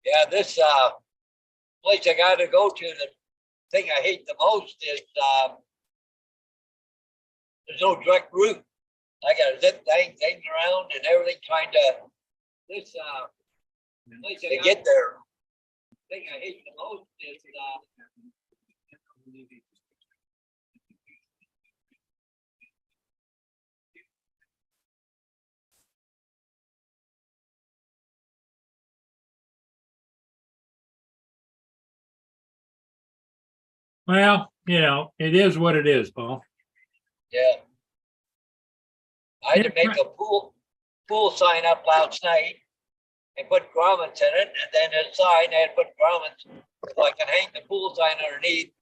Yeah, this place I got to go to, the thing I hate the most is there's no direct route. I got to zip things around and everything trying to this place to get there. The thing I hate the most is Well, you know, it is what it is, Paul. yeah. I had to make a pool sign up last night and put grommets in it, and then a sign I had to put grommets so I can hang the pool sign underneath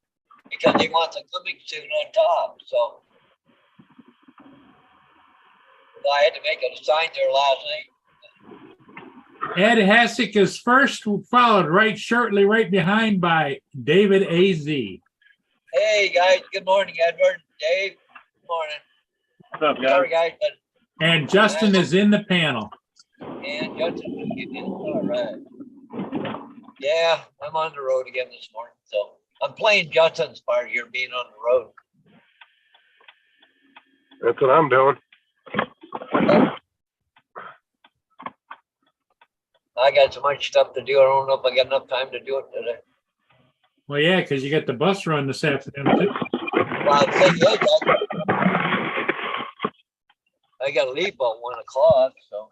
because he wants a coming soon on top. So I had to make a sign there last night. Ed Hessick is first, followed right shortly right behind by David A.Z. Hey guys, good morning, Edward, Dave. Good morning. What's up, guys? Sorry, guys, but And Justin is in the panel. and Justin was getting in. All right. Yeah, I'm on the road again this morning, so I'm playing Justin's part here, being on the road. That's what I'm doing. I got so much stuff to do. I don't know if I got enough time to do it today. Well, yeah, because you got the bus run this afternoon too. Well, the thing is, I got to leave about 1 o'clock, so,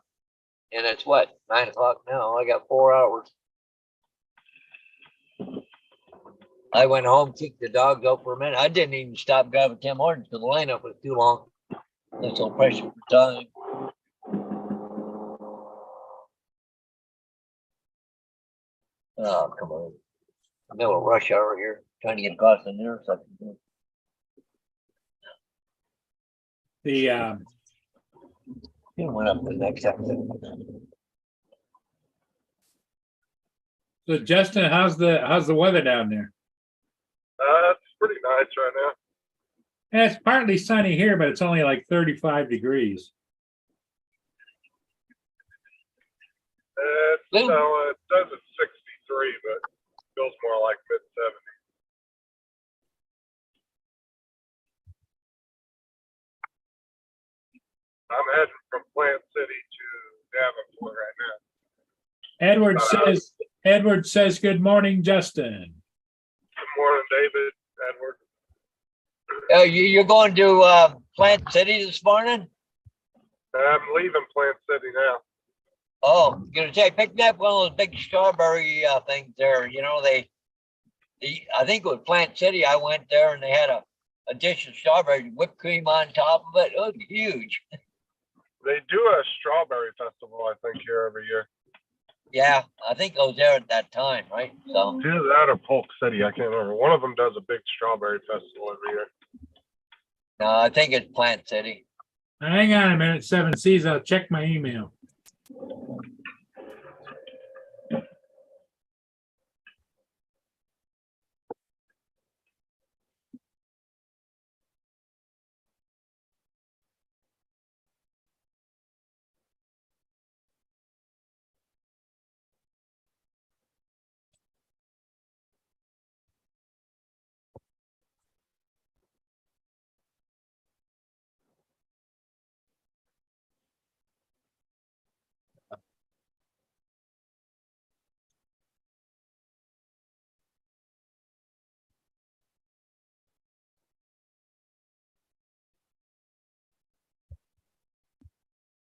and it's what, 9 o'clock now. I got 4 hours. I went home, kicked the dogs out for a minute. I didn't even stop grabbing Tim Hortons because the lineup was too long. There's no pressure for time. Oh, come on. Middle of rush hour here, trying to get across the intersection. The He went up the next exit. so Justin, how's the weather down there? It's pretty nice right now. Yeah, it's partly sunny here, but it's only like 35 degrees. It says it's 63, but feels more like mid-70s. I'm heading from Plant City to Davenport right now. Edward says good morning, Justin. Good morning, David, Edward. You're going to Plant City this morning? I'm leaving Plant City now. Oh, I'm gonna say, pick me up one of those big strawberry things there. You know, I think it was Plant City. I went there and they had a dish of strawberry, whipped cream on top of it. It was huge. They do a strawberry festival, I think, here every year. Yeah, I think I was there at that time, right? So Either that or Polk City, I can't remember. One of them does a big strawberry festival every year. no, I think it's Plant City. Hang on a minute, 7Cs. I'll check my email.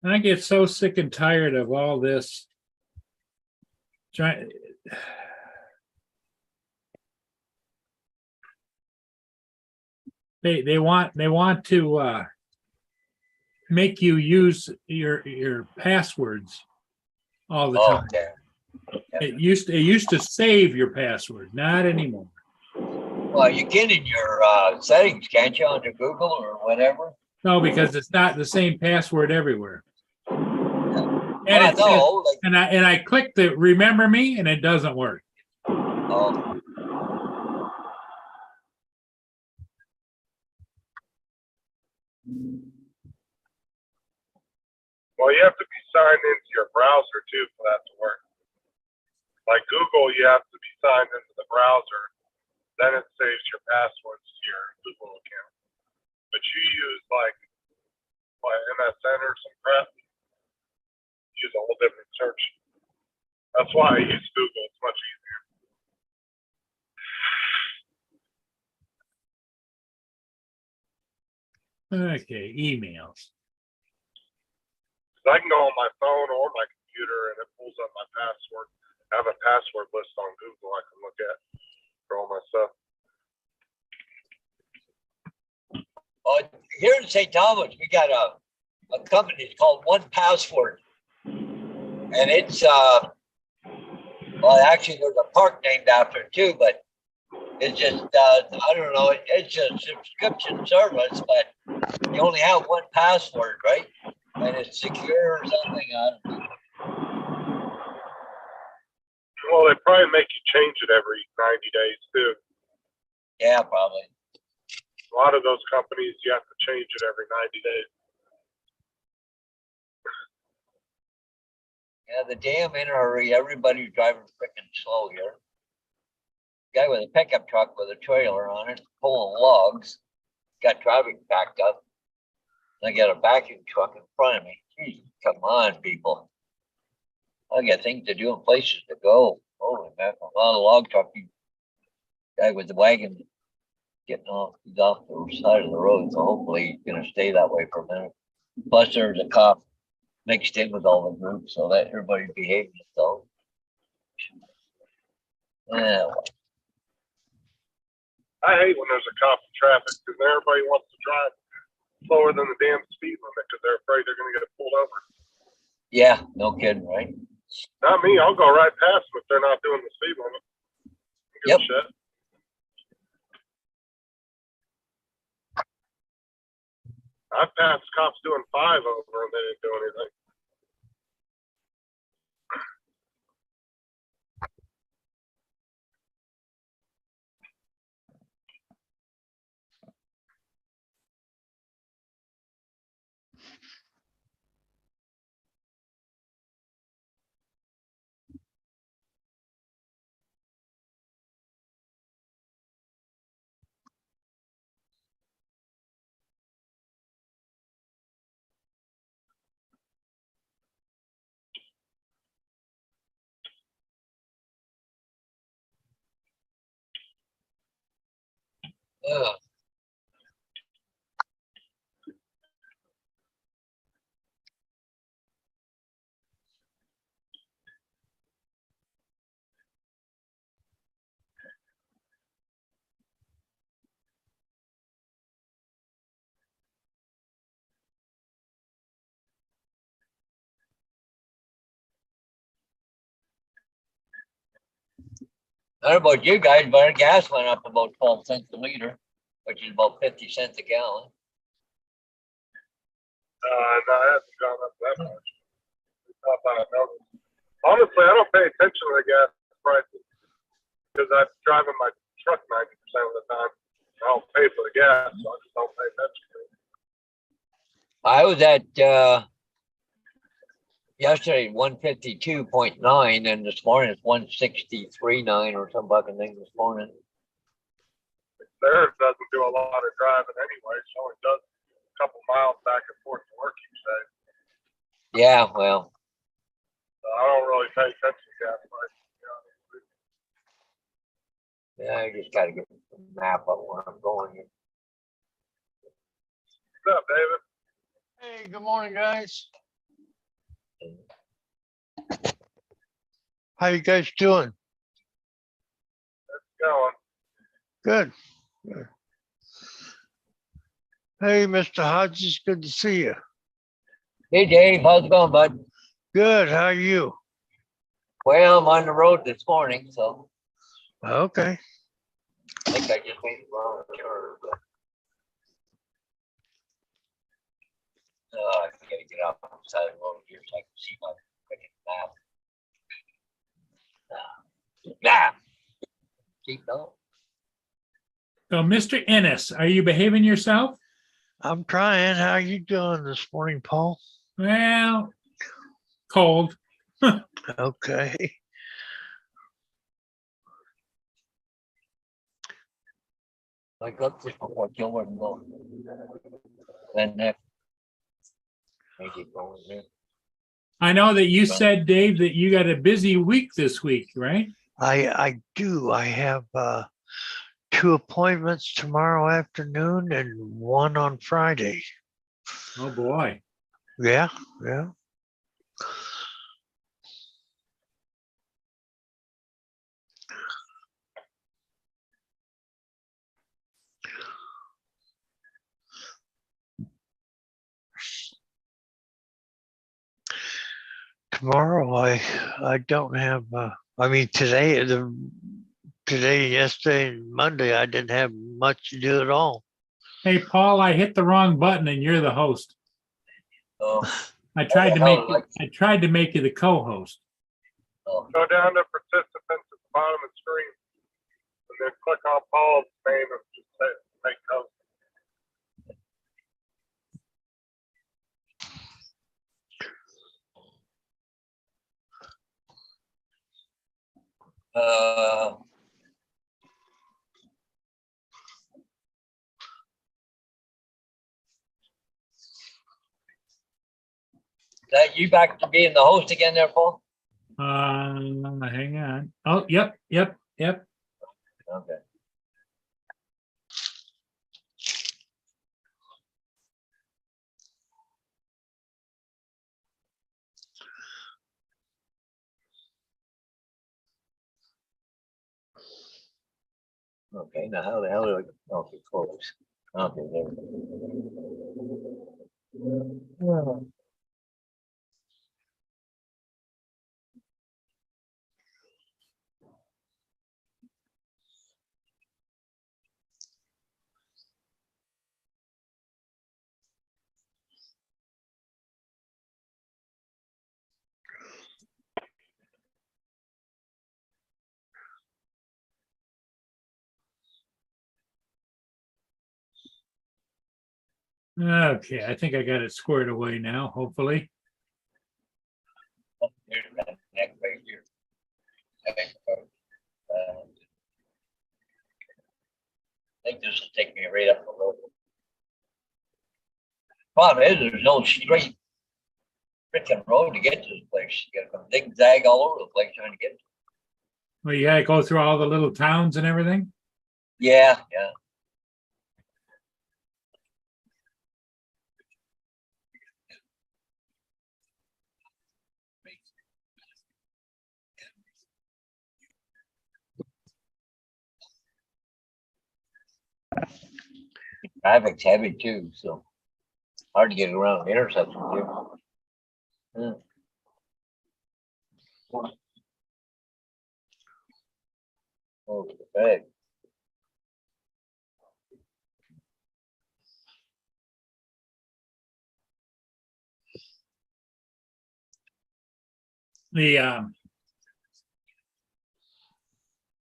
I get so sick and tired of all this. They want to make you use your passwords all the time. Okay. It used to save your password, not anymore. Well, you can in your settings, can't you, under Google or whatever? No, because it's not the same password everywhere. And I know. I click the remember me and it doesn't work. Oh. Well, you have to be signed into your browser too for that to work. Like Google, you have to be signed into the browser. Then it saves your passwords to your Google account. But you use like MSN or some crap. Use a whole different search. That's why I use Google. It's much easier. Okay, emails. I can go on my phone or my computer and it pulls up my password. I have a password list on Google I can look at for all my stuff. Here in St. Thomas, we got a company called 1Password. And it's, well, actually, there's a park named after it too, but it's just, I don't know, it's a subscription service, but you only have one password, right? And it's secure or something, I don't know. Well, they probably make you change it every 90 days too. Yeah, probably. A lot of those companies, you have to change it every 90 days. Yeah, the damn NRA, everybody's driving freaking slow here. Guy with a pickup truck with a trailer on it, pulling logs, got traffic backed up. I got a vacuum truck in front of me. Gee, come on, people. I got things to do and places to go. Holy mackerel, a lot of log trucking. Guy with the wagon getting off, he's off the side of the road, so hopefully he's gonna stay that way for a minute. Plus there's a cop mixed in with all the groups, so that everybody's behaving themselves. Yeah. I hate when there's a cop in traffic because everybody wants to drive slower than the damn speed limit because they're afraid they're going to get pulled over. Yeah, no kidding, right? Not me. I'll go right past them if they're not doing the speed limit. Give a shit. I've passed cops doing 5 over and they didn't do anything. Ugh. I don't know about you guys, but our gas went up about 12 cents a liter, which is about 50 cents a gallon. No, it hasn't gone up that much. It's not that I noticed. Honestly, I don't pay attention to the gas prices because I'm driving my truck 90% of the time. I don't pay for the gas, so I just don't pay attention to it. I was at yesterday 152.9, and this morning it's 163.9 or some fucking thing this morning. Theirs doesn't do a lot of driving anyway. She only does a couple miles back and forth to work each day. Yeah, well. So I don't really pay attention to gas prices. Yeah, I just gotta get the map of where I'm going. What's up, David? Hey, good morning, guys. How you guys doing? Going. Good. Good. Hey, Mr. Hodges, good to see you. Hey Dave, how's it going, bud? Good. How are you? Well, I'm on the road this morning, so Okay. I think I just made the wrong turn. I gotta get out on the side of the road here so I can see my freaking map. Map. Keep going. So, Mr. Ennis, are you behaving yourself? I'm trying. How you doing this morning, Paul? Well, cold. Okay. Like up just before Gilbert and go. Then next. Maybe go in there. I know that you said, Dave, that you got a busy week this week, right? I do. I have 2 appointments tomorrow afternoon and 1 on Friday. Oh, boy. Yeah, yeah. Tomorrow I don't have I mean today, yesterday, and Monday I didn't have much to do at all. Hey, Paul, I hit the wrong button and you're the host. Oh, I tried to the make hell, I tried to make you the co-host. oh, Go down to participants at the bottom of the screen, and then click on Paul's name and just say, make host. uh. Is that you back to being the host again there, Paul? Hang on. Oh, yep. Okay. Okay, now how the hell do I, okay, close. Okay, there we go. Okay, I think I got it squared away now, hopefully. Here's that neck right here. I think this will take me right up the road. Problem is, there's no straight freaking road to get to this place. You gotta come zigzag all over the place trying to get to it. Well, you gotta go through all the little towns and everything. Yeah. Traffic's heavy too, so hard to get around the intersection here. Yeah. Okay.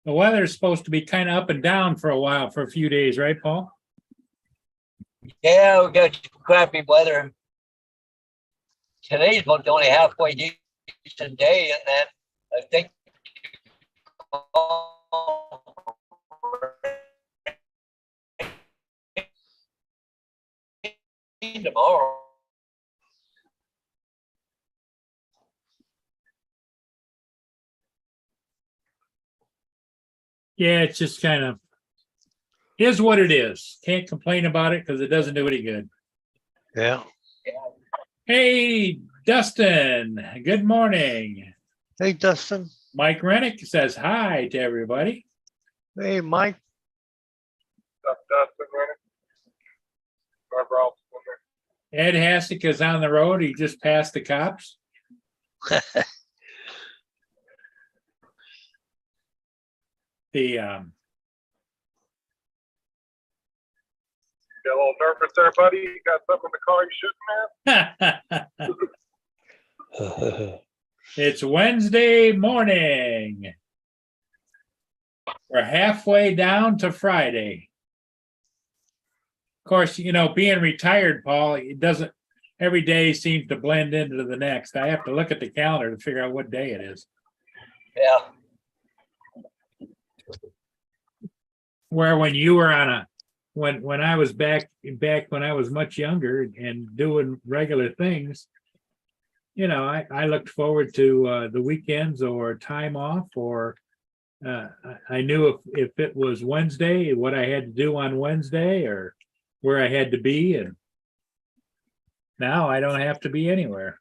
The weather is supposed to be kind of up and down for a while, for a few days, right, Paul? Yeah, we got crappy weather. Today's about the only halfway decent day, and then I think tomorrow. Yeah, it's just kind of is what it is. Can't complain about it because it doesn't do any good. Yeah. Hey, Dustin, good morning. Hey, Dustin. Mike Rennick says hi to everybody. Hey, Mike. Dustin, Rennick. Whoever else is in there. Ed Hassick is on the road. He just passed the cops. The You got a little nervous there, buddy? You got something in the car you shouldn't have? it's Wednesday morning. We're halfway down to Friday. Of course, you know, being retired, Paul, it doesn't, every day seems to blend into the next. I have to look at the calendar to figure out what day it is. Yeah. Where when you were on a when I was back when I was much younger and doing regular things, I looked forward to the weekends or time off, or I knew if it was Wednesday, what I had to do on Wednesday or where I had to be. And now I don't have to be anywhere.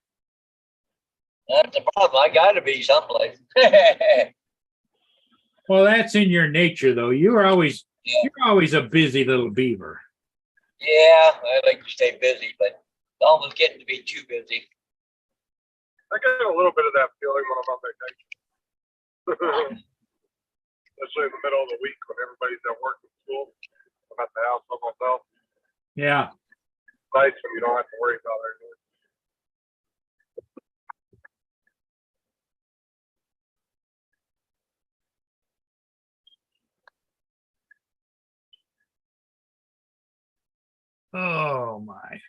That's the problem. I gotta be someplace. Well, that's in your nature, though. You're always a busy little beaver. Yeah, I like to stay busy, but it's almost getting to be too busy. I get a little bit of that feeling when I'm on vacation. Especially in the middle of the week when everybody's at work and school. I'm at the house by myself. Yeah. It's nice when you don't have to worry about everything. Oh my.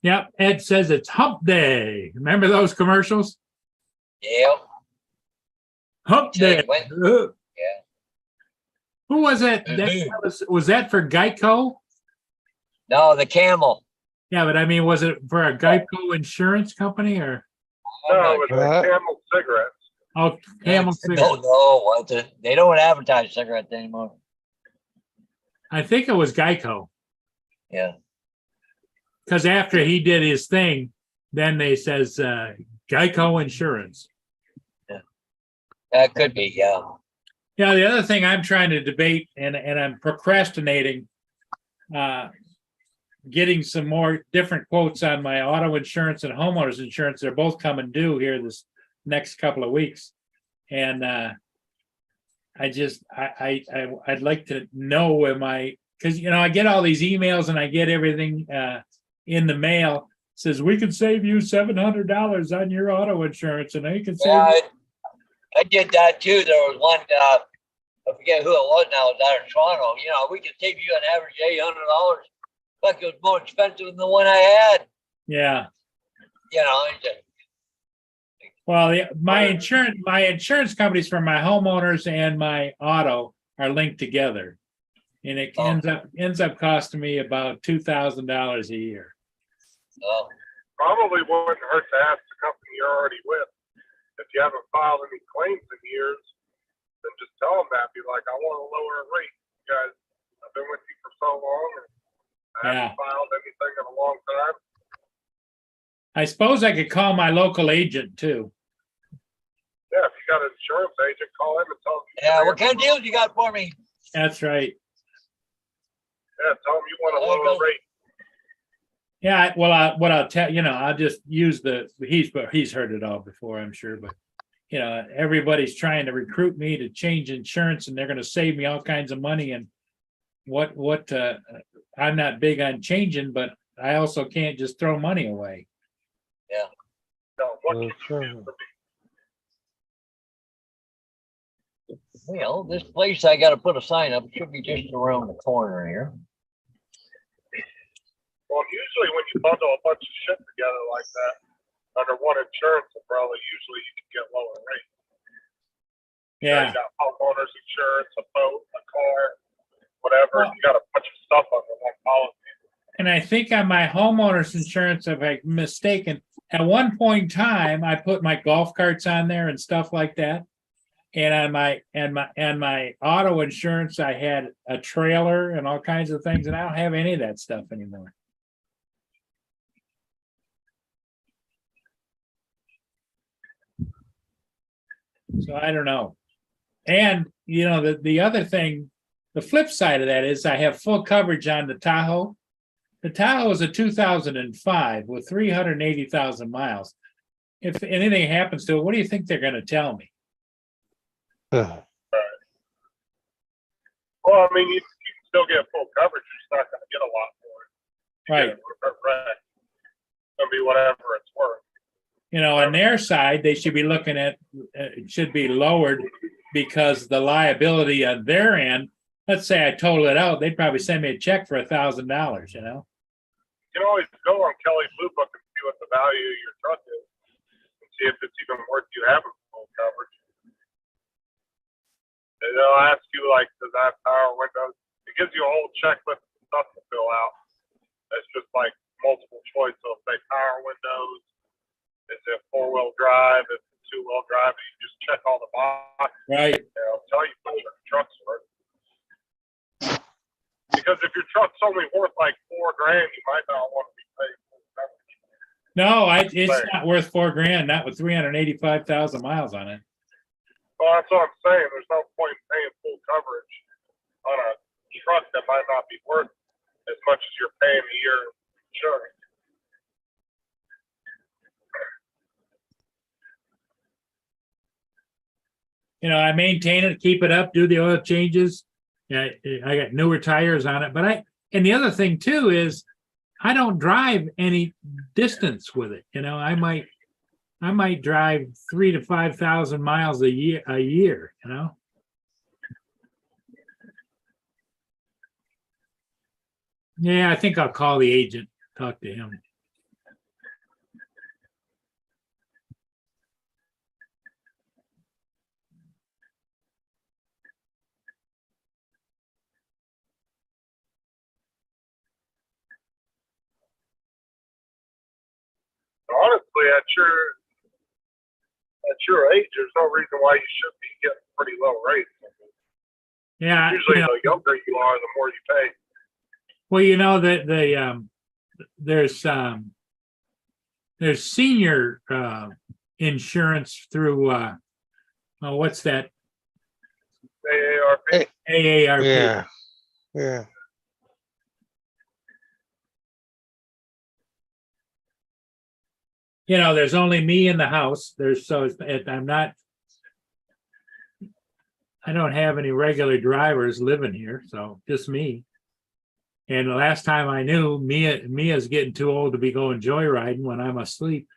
Yep. Ed says it's hump day. Remember those commercials? Yeah, Hump Say day. when? Uh, yeah. Who was it? Was that for Geico? No, the camel. Yeah, but I mean, was it for a Geico insurance company or No, it was What? Camel cigarettes. oh Camel No, cigarettes? no, they don't advertise cigarettes anymore. I think it was Geico. Yeah. Because after he did his thing, then they says Geico Insurance. That could be, yeah. Yeah, the other thing I'm trying to debate and I'm procrastinating getting some more different quotes on my auto insurance and homeowners insurance. They're both coming due here this next couple of weeks. And I'd like to know because I get all these emails and I get everything in the mail. It says we can save you $700 on your auto insurance, and you can save. Yeah, I did that too. There was one, I forget who it was now, it was out of Toronto. We could save you an average $800. Fuck, it was more expensive than the one I had. Yeah. It's just, Well, my insurance companies for my homeowners and my auto are linked together, and it ends up costing me about $2,000 a year. Probably wouldn't hurt to ask the company you're already with. If you haven't filed any claims in years, then just tell them that. Be like, I want a lower rate. You guys, I've been with you for so long and I haven't filed anything in a long time. I suppose I could call my local agent too. Yeah, if you got an insurance agent, call him and tell him. yeah, what kind of deals you got for me? That's right. Yeah, tell him you want a lower rate. Yeah, well, what I'll tell I'll just use he's heard it all before, I'm sure, but everybody's trying to recruit me to change insurance, and they're going to save me all kinds of money. And what I'm not big on changing, but I also can't just throw money away. Yeah. No, what can That's you right. do for me? Well, this place I got to put a sign up. It should be just around the corner here. Well, usually when you bundle a bunch of shit together like that under one insurance umbrella, usually you can get lower rates. Yeah. You got homeowners insurance, a boat, a car, whatever. Well, you got a bunch of stuff under one policy. And I think on my homeowner's insurance, if I'm mistaken, at one point in time, I put my golf carts on there and stuff like that. And on my auto insurance, I had a trailer and all kinds of things, and I don't have any of that stuff anymore. So I don't know. And the other thing, the flip side of that is I have full coverage on the Tahoe. The Tahoe is a 2005 with 380,000 miles. If anything happens to it, what do you think they're going to tell me? Well, I mean, you can still get full coverage. You're just not going to get a lot for it. Right. It's going to be whatever it's worth. On their side, they should be looking at, it should be lowered because the liability on their end, let's say I total it out, they'd probably send me a check for $1,000, You can always go on Kelly Blue Book and see what the value of your truck is and see if it's even worth you having full coverage. And they'll ask you like, does that have power windows? It gives you a whole checklist of stuff to fill out. It's just like multiple choice. So if they power windows, is it 4-wheel drive? Is it 2-wheel drive? And you just check all the boxes. Right. And it'll tell you what your truck's worth. Because if your truck's only worth like $4,000, you might not want to be paying full coverage. No, it's not worth $4,000, not with 385,000 miles on it. Well, that's what I'm saying. There's no point in paying full coverage on a truck that might not be worth as much as you're paying a year insurance. You know, I maintain it, keep it up, do the oil changes. Yeah, I got newer tires on it, but and the other thing too is I don't drive any distance with it. You know, I might drive 3,000 to 5,000 miles a year, you know? Yeah, I think I'll call the agent, talk to him. Honestly, at your age, there's no reason why you should be getting pretty low rates. Yeah, Usually, you know, the younger you are, the more you pay. well, you know that there's senior insurance through what's that? AARP. AARP. Yeah, yeah. You know, there's only me in the house. I don't have any regular drivers living here, so just me. And the last time I knew, Mia's getting too old to be going joyriding when I'm asleep.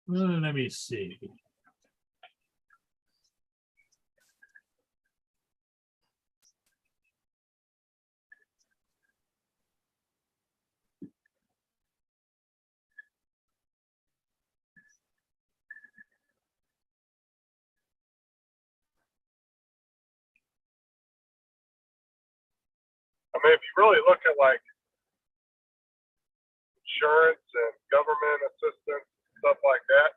Well, let me see. I mean, if you really look at like insurance and government assistance, stuff like that,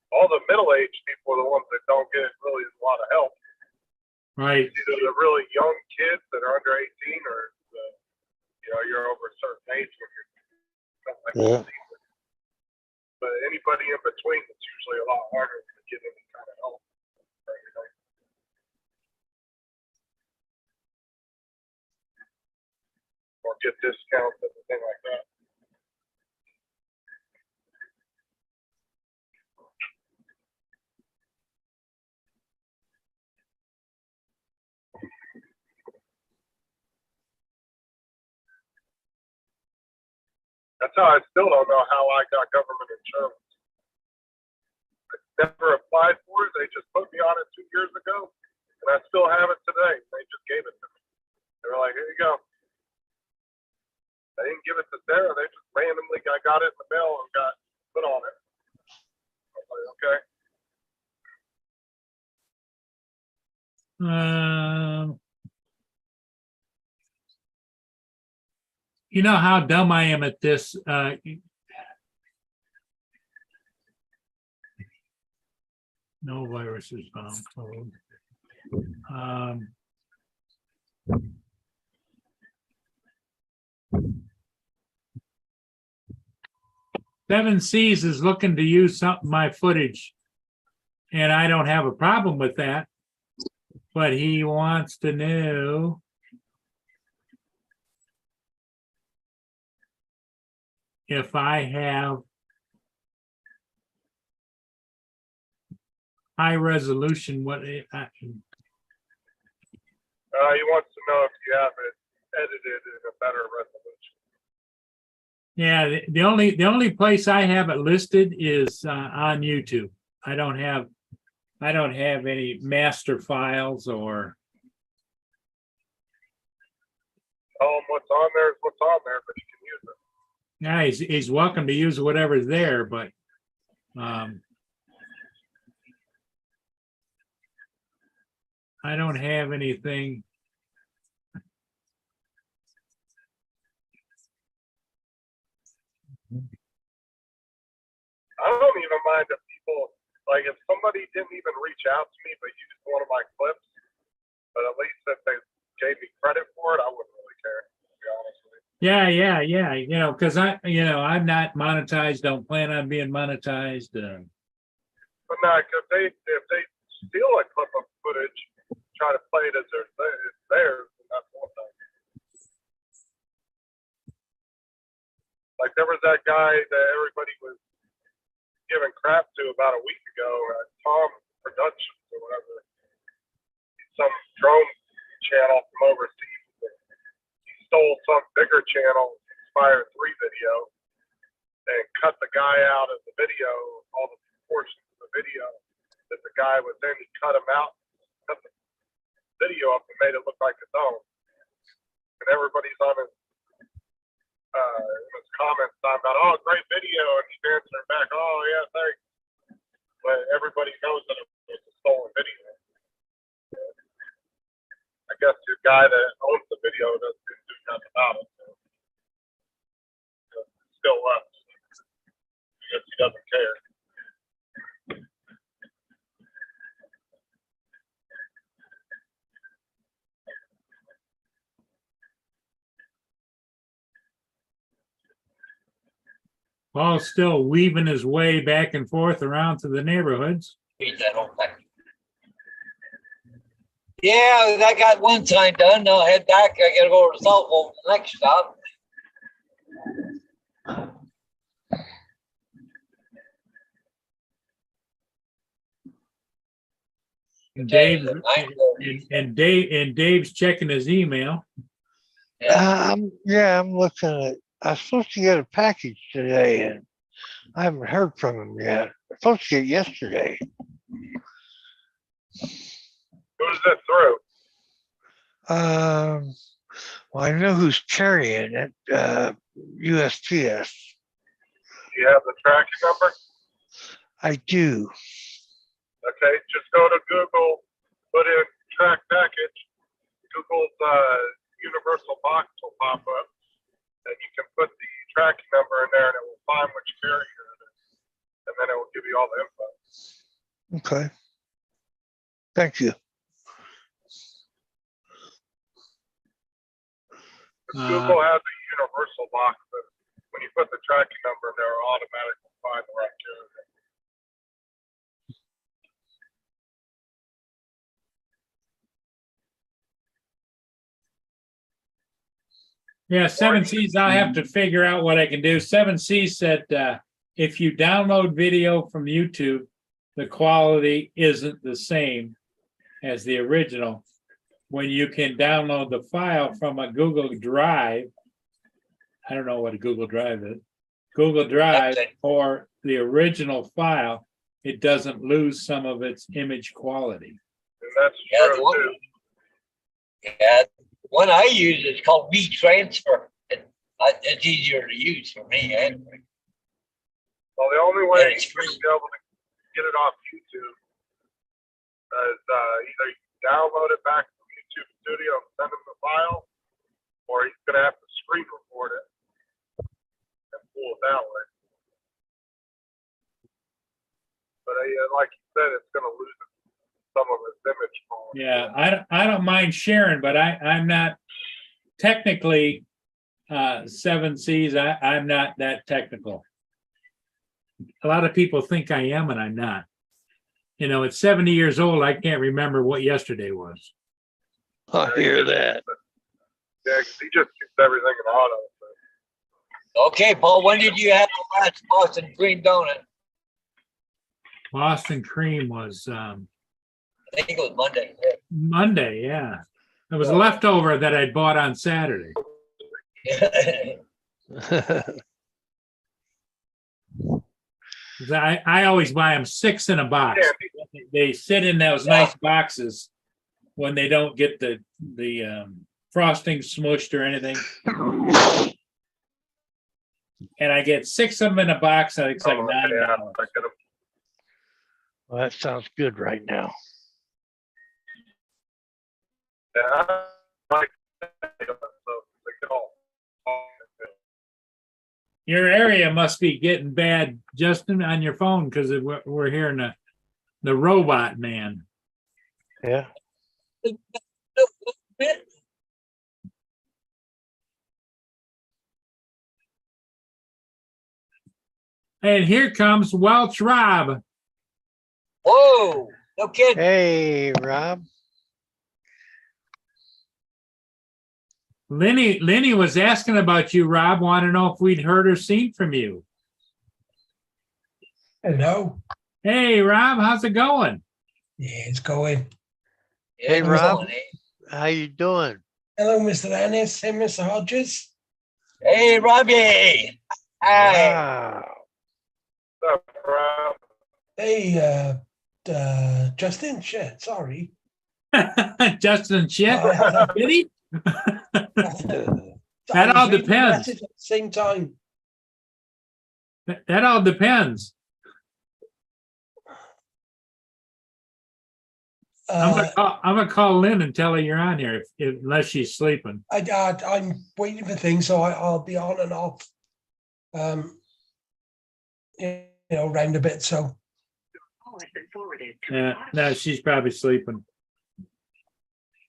all the middle-aged people are the ones that don't get really a lot of help. Right. It's either the really young kids that are under 18 or you're over a certain age when you're something like Yeah. that. But anybody in between, it's usually a lot harder to get any kind of help. Or get discounts and things like that. That's how I still don't know how I got government insurance. I never applied for it. They just put me on it 2 years ago, and I still have it today. They just gave it to me. They were like, "Here you go." They didn't give it to Sarah. They just randomly, I got it in the mail and got put on it. I was like, okay. You know how dumb I am at this. No viruses found. Seven Seas is looking to use some of my footage, and I don't have a problem with that. But he wants to know if I have high resolution. He wants to know if you have it edited in a better resolution. Yeah, the only place I have it listed is on YouTube. I don't have I don't have any master files or, Tell him what's on there is what's on there, but you can use it. yeah, he's welcome to use whatever's there, but I don't have anything. I don't even mind if people, like if somebody didn't even reach out to me, but used one of my clips, but at least if they gave me credit for it, I wouldn't really care, to be honest with you. Yeah. Because I'm not monetized, don't plan on being monetized. But no, if they steal a clip of footage, try to play it as it's theirs, then that's one thing. Like there was that guy that everybody was giving crap to about a week ago, Tom Productions or whatever, some drone channel from overseas. He stole some bigger channel, Inspire 3 video, and cut the guy out of the video, all the portions of the video that the guy was in. He cut him out, cut the video up, and made it look like his own. And everybody's on his comments talking about, oh, great video, and he's answering back, oh yeah, thanks. But everybody knows that it was a stolen video. I guess the guy that owns the video doesn't do nothing about it. So it's still left. I guess he doesn't care. Paul's still weaving his way back and forth around to the neighborhoods. Beat that whole thing. Yeah, that got one time done. Now I head back. I gotta go to Southwold for the next stop. And Dave And and Dave's checking his email. I'm looking at, I was supposed to get a package today and I haven't heard from him yet. I'm supposed to get yesterday. Who's it through? Well, I know who's carrying it, USPS. Do you have the tracking number? I do. Okay, just go to Google, put in track package. Google's universal box will pop up, and you can put the tracking number in there, and it will find which carrier it is, and then it will give you all the info. Okay. Thank you. Google has a universal box that when you put the tracking number in there, it'll automatically find the right carrier. Yeah, 7Cs, I'll have to figure out what I can do. 7C said if you download video from YouTube, the quality isn't the same as the original. When you can download the file from a Google Drive, I don't know what a Google Drive is, Google Drive or the original file, it doesn't lose some of its image quality. And that's Yeah, true the one- too. yeah, one I use is called WeTransfer. It's easier to use for me anyway. Well, the only way Yeah, you it's should free. be able to get it off YouTube is either you download it back from YouTube Studio and send him the file, or he's going to have to screen record it and pull it that way. But like you said, it's going to lose some of its image quality. Yeah, I don't mind sharing, but I'm not technically 7Cs. I'm not that technical. A lot of people think I am, and I'm not. You know, at 70 years old, I can't remember what yesterday was. I hear that. Yeah, 'cause he just keeps everything in auto. So. Okay, Paul, when did you have the last Boston cream donut? Boston cream was I think it was Monday. Monday, yeah. It was a leftover that I bought on Saturday. I always buy them 6 in a box. Candy. they sit in those nice boxes when they don't get the frosting smushed or anything. And I get 6 of them in a box, and it's like Oh, $9. yeah, I get 'em. Well, that sounds good right now. Yeah, I like that, so they get all- Your area must be getting bad, Justin, on your phone, because we're hearing the robot man. Yeah. And here comes Welch Rob. Whoa, no kidding. Hey, Rob. Lenny was asking about you, Rob. Want to know if we'd heard or seen from you. Hello. Hey, Rob, how's it going? Yeah, it's going. Yeah, Hey, Rob. going, eh? How you doing? Hello, Mr. Ennis. Hey, Mr. Hodges. Hey, Robbie. Hi. Wow. What's up, Rob? Hey, Justin. Shit, sorry. Justin shit. I Did he? That all depends. At the same time. That all depends. I'm gonna call Lynn and tell her you're on here, unless she's sleeping. I'm waiting for things, so I'll be on and off. Round a bit. So Yeah, no, she's probably sleeping.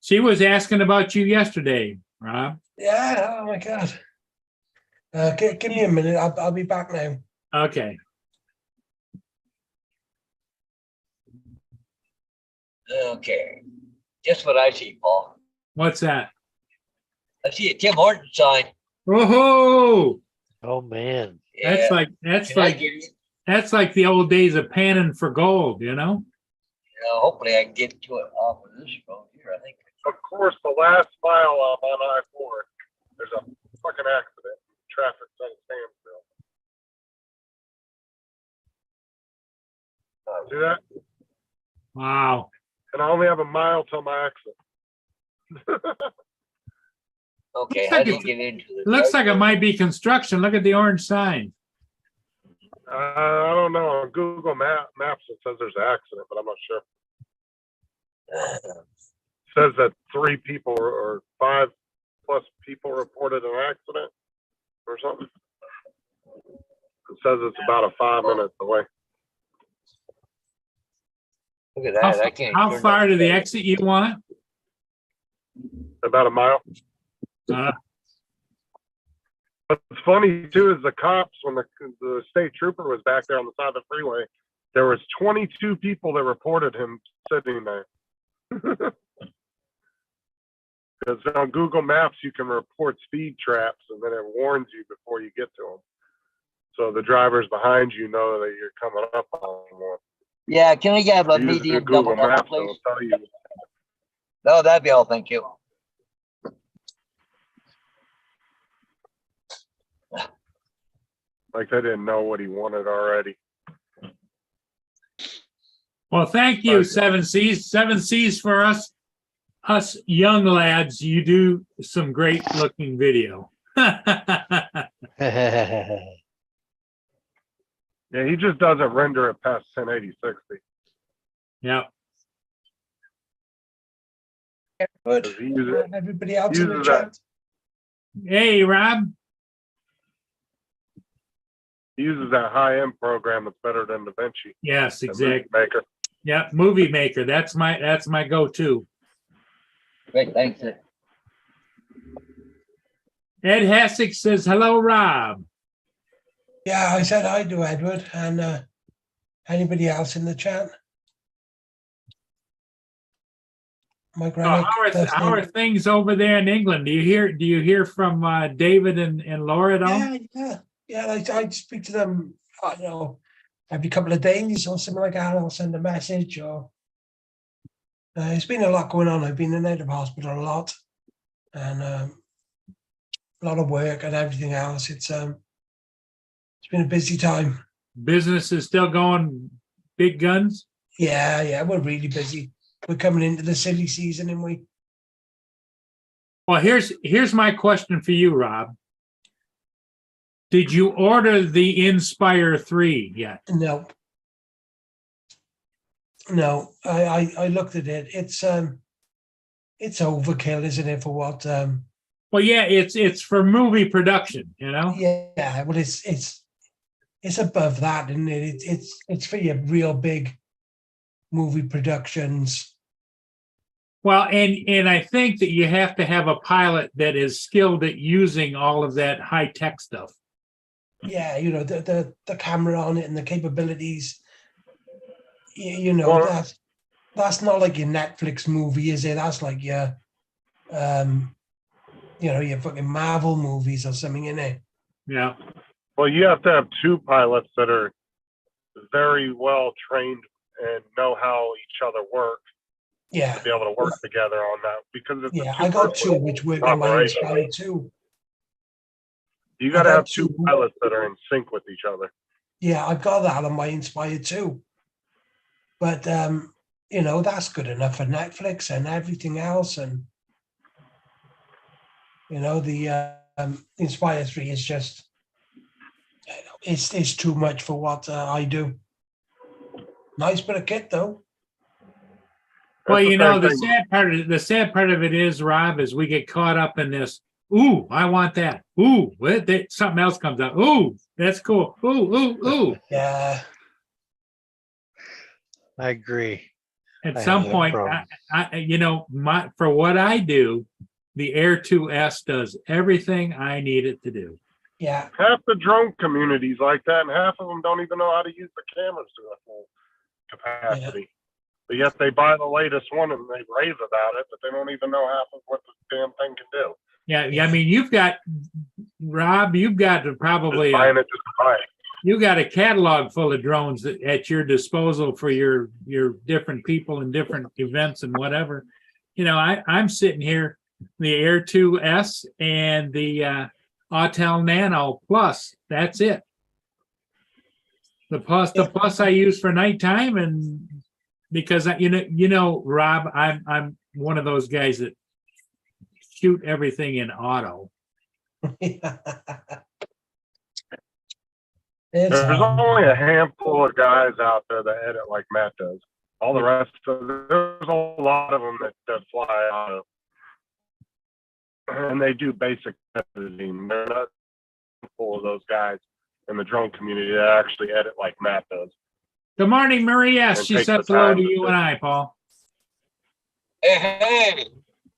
She was asking about you yesterday, Rob. yeah. Oh my God. Give me a minute. I'll be back now. Okay. Okay. Just what I see, Paul. What's that? I see a Tim Horton sign. Oh, Oh, man. Yeah. that's Can I like get in? that's like the old days of panning for gold, you know? Hopefully I can get to it off of this road here, I think. Of course, the last mile I'm on I-4, there's a fucking accident. Traffic's at a standstill. See that? Wow. And I only have a mile till my exit. Okay, Looks I like didn't it's- get into the. Looks like it might be construction. Look at the orange sign. I don't know. On Google Maps, it says there's an accident, but I'm not sure. It says that 3 people or 5+ people reported an accident or something. It says it's about a 5 minutes away. Look at that, I can't. How turn far that to the thing. exit you want? About a mile. Uh, What's funny too is the cops, when the state trooper was back there on the side of the freeway, there was 22 people that reported him sitting there. Because on Google Maps you can report speed traps, and then it warns you before you get to them. So the drivers behind you know that you're coming up on one. Yeah, can I get a Use your medium Google double Maps, please? it'll tell you. No, that'd be all, thank you. Like they didn't know what he wanted already. well, thank you, Okay. 7 Cs. 7 Cs for us young lads. You do some great looking video. Yeah, he just doesn't render it past 1080/60. Yeah. Good. He uses, Everybody else in the uses that. chat. Hey, Rob. he uses that high-end program that's better than DaVinci. Yes, the exactly. Movie Maker. Yeah, Movie Maker. That's my go-to. Great, thanks. Ed Hessick says, hello, Rob. Yeah, I said hi to Edward and anybody else in the chat. Mike Oh, Rennick, how are things over there in England? Do you hear from David and Laura at all? Yeah. I speak to them, every couple of days or something like that. I'll send a message or. It's been a lot going on. I've been in and out of hospital a lot, and a lot of work and everything else. It's been a busy time. Business is still going big guns? Yeah, we're really busy. We're coming into the silly season, and we. Well, here's my question for you, Rob. Did you order the Inspire 3 yet? No. No, I looked at it. It's overkill, isn't it, for what Well, yeah, it's for movie production, you know? yeah, well it's above that, and it's for your real big movie productions. Well, and I think that you have to have a pilot that is skilled at using all of that high tech stuff. Yeah, you know, the camera on it and the capabilities. You know, Well- that's not like your Netflix movie, is it? That's like your you know, your fucking Marvel movies or something, in it. Yeah. Well, you have to have two pilots that are very well trained and know how each other work Yeah. to be able to work together on that, because it's Yeah, a I got two two-person which work on my operation. Inspire 2. You got to I got have two two. pilots that are in sync with each other. Yeah, I've got that on my Inspire 2. But you know, that's good enough for Netflix and everything else. And you know, the Inspire 3 is just, you know, it's too much for what I do. Nice bit of kit though. Well, That's you the know, same the thing. sad part of it is, Rob, is we get caught up in this. Ooh, I want that. Ooh, something else comes out. Ooh, that's cool. Ooh. Yeah, I agree. At I some have that point, problem. you know, for what I do, the Air 2S does everything I need it to do. yeah, Half the drone communities like that, and half of them don't even know how to use the cameras to their full capacity. But yet they buy the latest one and they rave about it, but they don't even know half of what the damn thing can do. Yeah, I mean, Rob, you've got Just probably buying it just to buy it. you got a catalog full of drones at your disposal for your different people and different events and whatever. You know, I'm sitting here, the Air 2S and the Autel Nano Plus. That's it. The plus I use for nighttime, and because you know, Rob, I'm one of those guys that shoot everything in auto. it's There's only a handful of guys out there that edit like Matt does. All the rest of there's a lot of them that fly auto, and they do basic editing. They're not full of those guys in the drone community that actually edit like Matt does. Good morning, Marie. Yes, And she take says the hello time to to you do and it. I, Paul. Hey,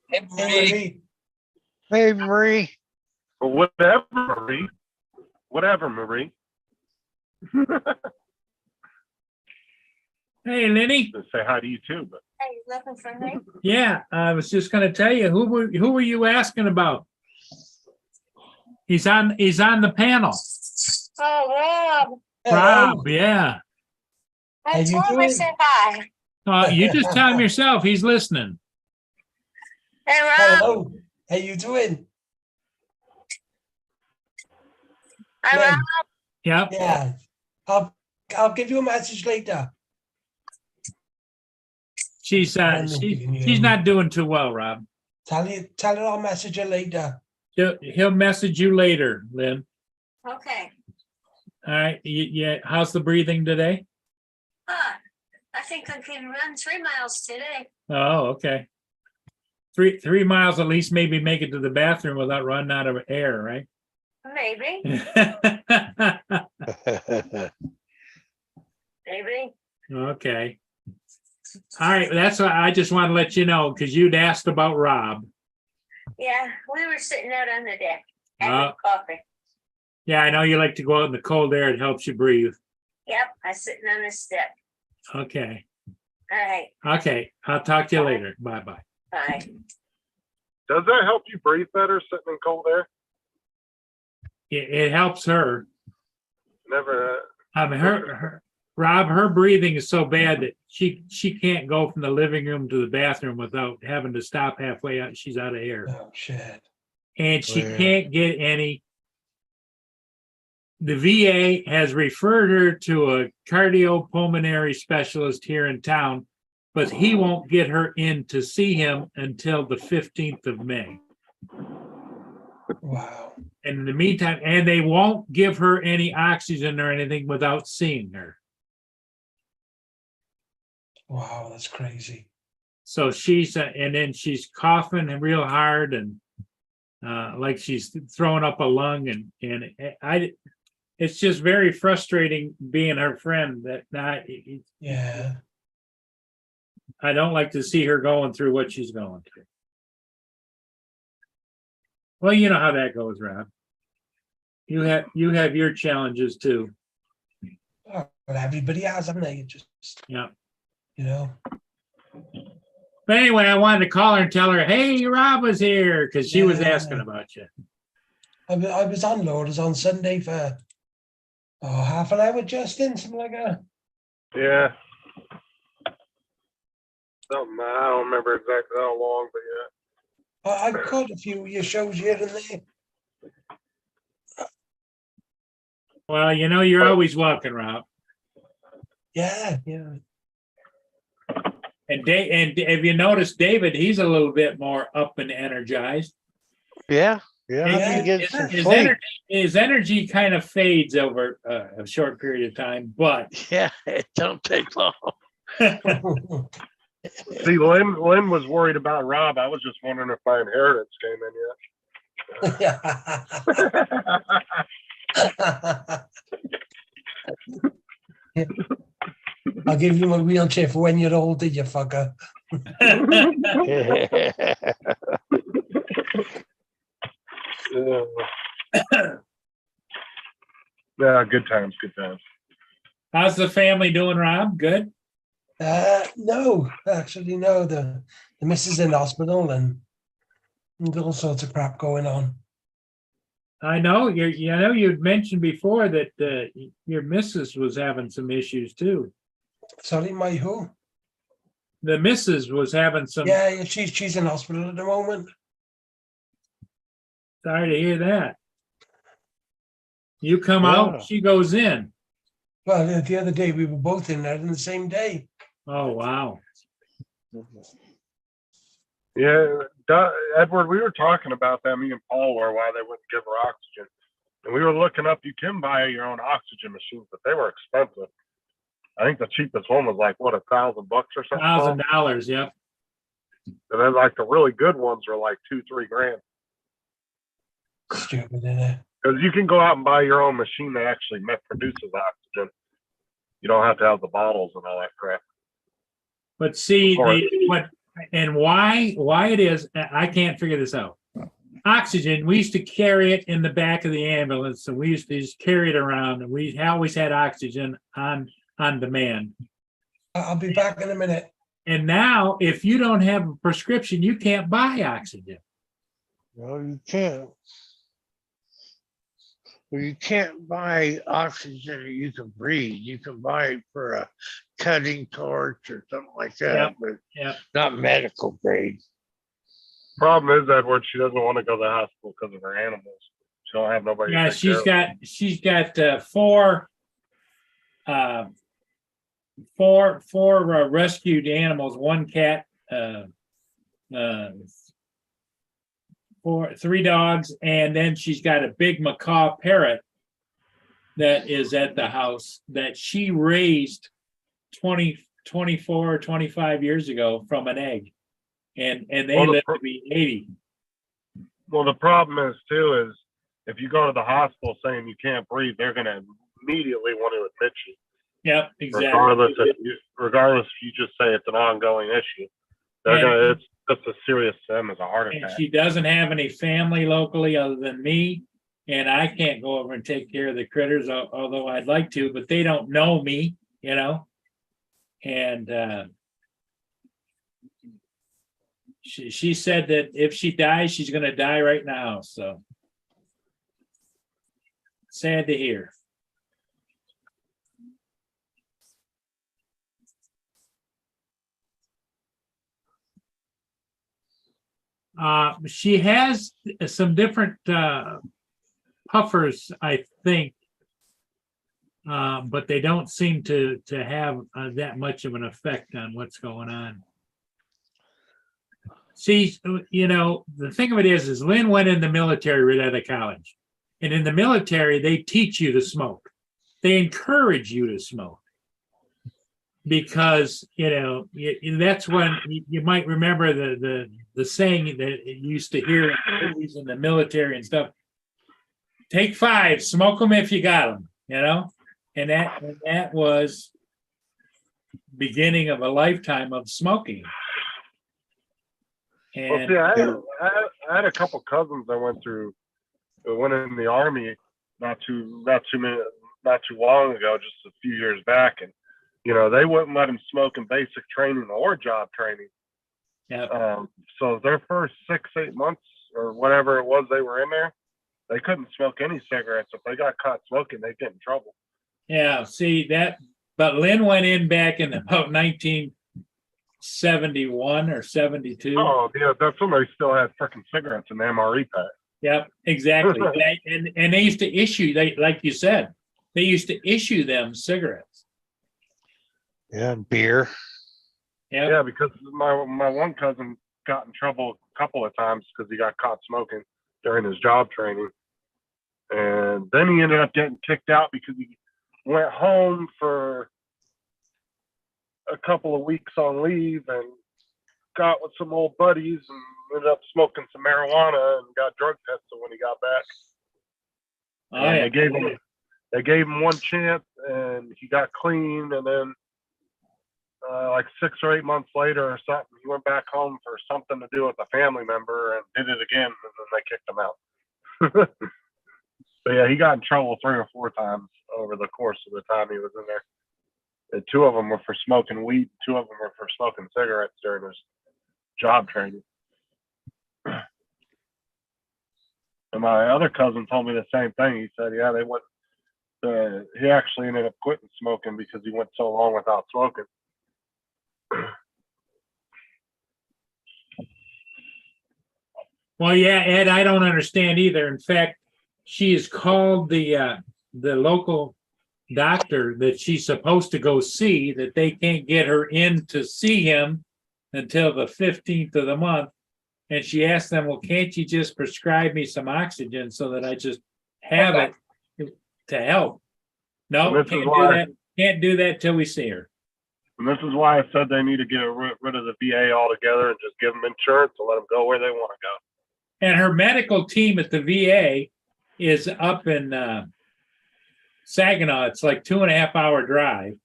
Hey, Marie. Marie. Hey, Marie. But whatever, Marie. Hey, Lenny. To say hi to you too, but Hey, looking for me? Yeah, I was just going to tell you who were you asking about? He's on the panel. Oh, Rob. Rob, yeah. How I you told him I doing? said hi. You just tell him yourself. He's listening. Hey, Rob. Hello. How you doing? Hi, Yeah. Rob. Yep. Yeah. I'll give you a message later. She's not doing too well, Rob. Tell her I'll message her later. He'll message you later, Lynn. Okay. All right. Yeah. How's the breathing today? I think I can run 3 miles today. Oh, okay. 3 miles at least, maybe make it to the bathroom without running out of air, right? Maybe. Maybe. Okay. All right. That's why I just want to let you know, because you'd asked about Rob. Yeah, we were sitting out on the deck having coffee. Yeah, I know you like to go out in the cold air. It helps you breathe. Yep, I'm sitting on the step. Okay. All right. Okay. I'll talk to you later. Bye-bye. Bye. does that help you breathe better sitting in cold air? It helps her. Never. I mean, Rob, her breathing is so bad that she can't go from the living room to the bathroom without having to stop halfway out. She's out of air. Oh shit. And she Yeah. can't get any the VA has referred her to a cardiopulmonary specialist here in town, but he won't get her in to see him until the 15th of May. Wow. And in the meantime, and they won't give her any oxygen or anything without seeing her. Wow, that's crazy. So she's, and then she's coughing real hard and like she's throwing up a lung it's just very frustrating being her friend that Yeah. I don't like to see her going through what she's going through. Well, you know how that goes, Rob. You have your challenges too. Oh, but everybody has, haven't they? It just, Yeah. you know. But anyway, I wanted to call her and tell her, hey, Rob was here, because she was Yeah. asking about you. I was on Lourdes on Sunday for half an hour, Justin, something like that. Yeah. Something, I don't remember exactly how long, but yeah. I caught a few of your shows here and there. Well, you know, you're always welcome, Rob. Yeah. And if you notice, David, he's a little bit more up and energized. Yeah, I Yeah, can get some His sleep. energy kind of fades over a short period of time, but Yeah, it don't take long. See, Lynn was worried about Rob. I was just wondering if my inheritance came in yet. I'll give you my wheelchair for when you're older, you fucker. Yeah, good times. how's the family doing, Rob? Good? No, actually, no. The missus in hospital and all sorts of crap going on. I know you'd mentioned before that your missus was having some issues too. Sorry, my who? The missus was having some. Yeah, she's in hospital at the moment. Sorry to hear that. You come Yeah. out, she goes in. Well, the other day we were both in there on the same day. Oh, wow. Yeah, Edward, we were talking about that, me and Paul were, why they wouldn't give her oxygen. And we were looking up, you can buy your own oxygen machines, but they were expensive. I think the cheapest one was like, what, $1,000 or something? $1,000, yep. And then like the really good ones are like $2-3 grand. Stupid, isn't it? Because you can go out and buy your own machine that actually produces oxygen. You don't have to have the bottles and all that crap. But see, Or- why it is, I can't figure this out. Oxygen, we used to carry it in the back of the ambulance, and we used to just carry it around, and we always had oxygen on demand. I'll be back in a minute. And now, if you don't have a prescription, you can't buy oxygen. No, you can't. Well, you can't buy oxygen that you can breathe. You can buy it for a cutting torch or something like that, but not medical grade. Problem is, Edward, she doesn't want to go to the hospital because of her animals. She don't have nobody. Yeah, to take care of. she's got four rescued animals, one cat, 3 dogs, and then she's got a big macaw parrot that is at the house that she raised 24 or 25 years ago from an egg, and they Well, live to be 80. Well, the problem is too is if you go to the hospital saying you can't breathe, they're going to immediately want to admit you. Yep, exactly. Regardless if you just say it's an ongoing issue, it's just as serious to them as a heart And attack. she doesn't have any family locally other than me, and I can't go over and take care of the critters, although I'd like to, but they don't know me, you know? And she said that if she dies, she's gonna die right now, so. Sad to hear. She has some different puffers, I think, but they don't seem to have that much of an effect on what's going on. See, you know, the thing of it is Lynn went in the military right out of college. And in the military, they teach you to smoke. They encourage you to smoke. Because, you know, that's when you might remember the saying that you used to hear in movies in the military and stuff. Take 5, smoke them if you got them, you know? And that was beginning of a lifetime of smoking. Well, And see, I had a couple cousins that went in the army not too long ago, just a few years back, and you know they wouldn't let them smoke in basic training or job training. yeah, So their first 6-8 months or whatever it was they were in there, they couldn't smoke any cigarettes. If they got caught smoking, they'd get in trouble. yeah, see that, but Lynn went in back in about 1971 or 72. Oh yeah, that's when they still had freaking cigarettes in the MRE pack. Yep, exactly. And they used to issue, like you said, they used to issue them cigarettes. Yeah, and beer. Yep. Yeah, because my one cousin got in trouble a couple of times because he got caught smoking during his job training, and then he ended up getting kicked out because he went home for a couple of weeks on leave and got with some old buddies and ended up smoking some marijuana and got drug tested when he got back. Oh, And yeah. they gave him one chance and he got clean, and then like 6 or 8 months later or something, he went back home for something to do with a family member and did it again, and then they kicked him out. But yeah, he got in trouble 3 or 4 times over the course of the time he was in there. And 2 of them were for smoking weed, 2 of them were for smoking cigarettes during his job training. And my other cousin told me the same thing. He said, yeah, they went. He actually ended up quitting smoking because he went so long without smoking. Well, yeah, Ed, I don't understand either. In fact, she has called the local doctor that she's supposed to go see, that they can't get her in to see him until the 15th of the month. And she asked them, well, can't you just prescribe me some oxygen so that I just have it to help? No, And this is can't do why- that. Can't do that till we see her. And this is why I said they need to get rid of the VA altogether and just give them insurance and let them go where they want to go. And her medical team at the VA is up in Saginaw. It's like 2.5 hour drive.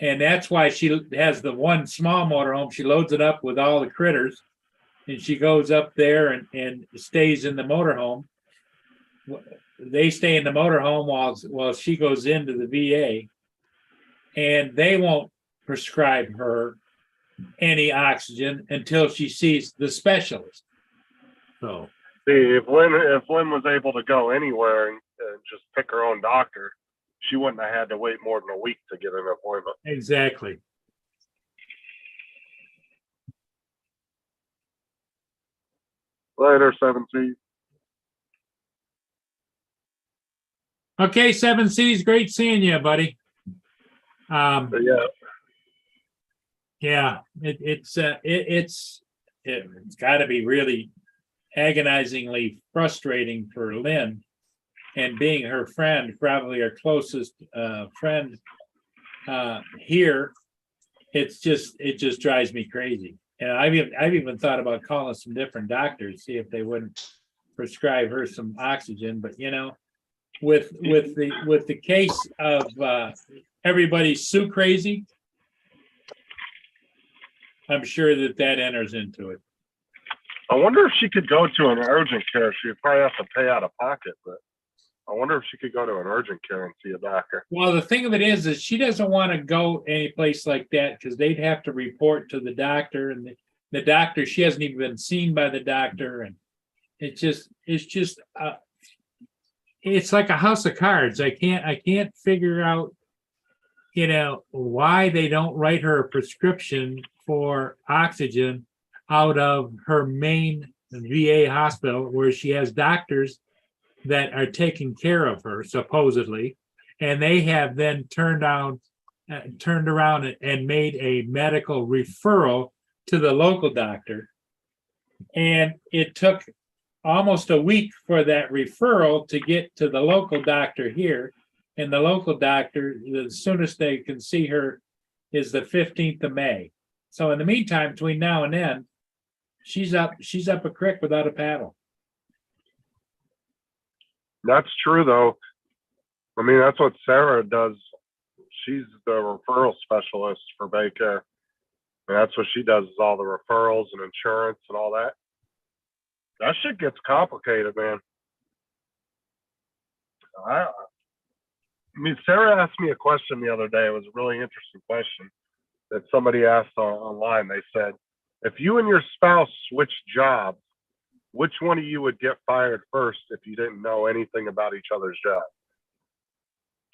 And that's why she has the one small motorhome. She loads it up with all the critters and she goes up there and stays in the motorhome. They stay in the motorhome while she goes into the VA, and they won't prescribe her any oxygen until she sees the specialist. So, See, if Lynn was able to go anywhere and just pick her own doctor, she wouldn't have had to wait more than a week to get an appointment. exactly. Later, 17. Okay, 7C's, great seeing you, buddy. But yeah, Yeah, it's got to be really agonizingly frustrating for Lynn, and being her friend, probably her closest friend here. It just drives me crazy. And I've even thought about calling some different doctors, see if they wouldn't prescribe her some oxygen. But you know, with the case of everybody's Sue crazy, I'm sure that enters into it. I wonder if she could go to an urgent care. She'd probably have to pay out of pocket, but I wonder if she could go to an urgent care and see a doctor. Well, the thing of it is she doesn't want to go any place like that because they'd have to report to the doctor, and the doctor, she hasn't even been seen by the doctor, and it's just it's like a house of cards. I can't figure out, you know, why they don't write her a prescription for oxygen out of her main VA hospital where she has doctors that are taking care of her, supposedly. And they have then turned around and made a medical referral to the local doctor. And it took almost a week for that referral to get to the local doctor here. And the local doctor, the soonest they can see her is the 15th of May. So in the meantime, between now and then, she's up a creek without a paddle. That's true, though. I mean, that's what Sarah does. She's the referral specialist for Baycare. And that's what she does, is all the referrals and insurance and all that. That shit gets complicated, man. I mean, Sarah asked me a question the other day. It was a really interesting question that somebody asked online. They said, if you and your spouse switched jobs, which one of you would get fired first if you didn't know anything about each other's job?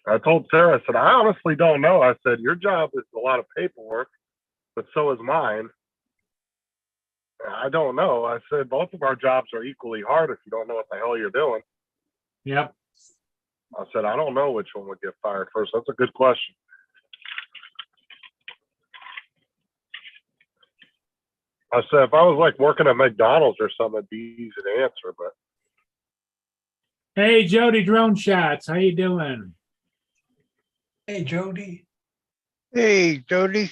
I told Sarah, I said, I honestly don't know. I said, your job is a lot of paperwork, but so is mine. I don't know. I said, both of our jobs are equally hard if you don't know what the hell you're doing. Yep. I said, I don't know which one would get fired first. That's a good question. I said, if I was like working at McDonald's or something, it'd be easy to answer, but Hey, Jody Drone Shots, how you doing? Hey, Jody. Hey, Jody.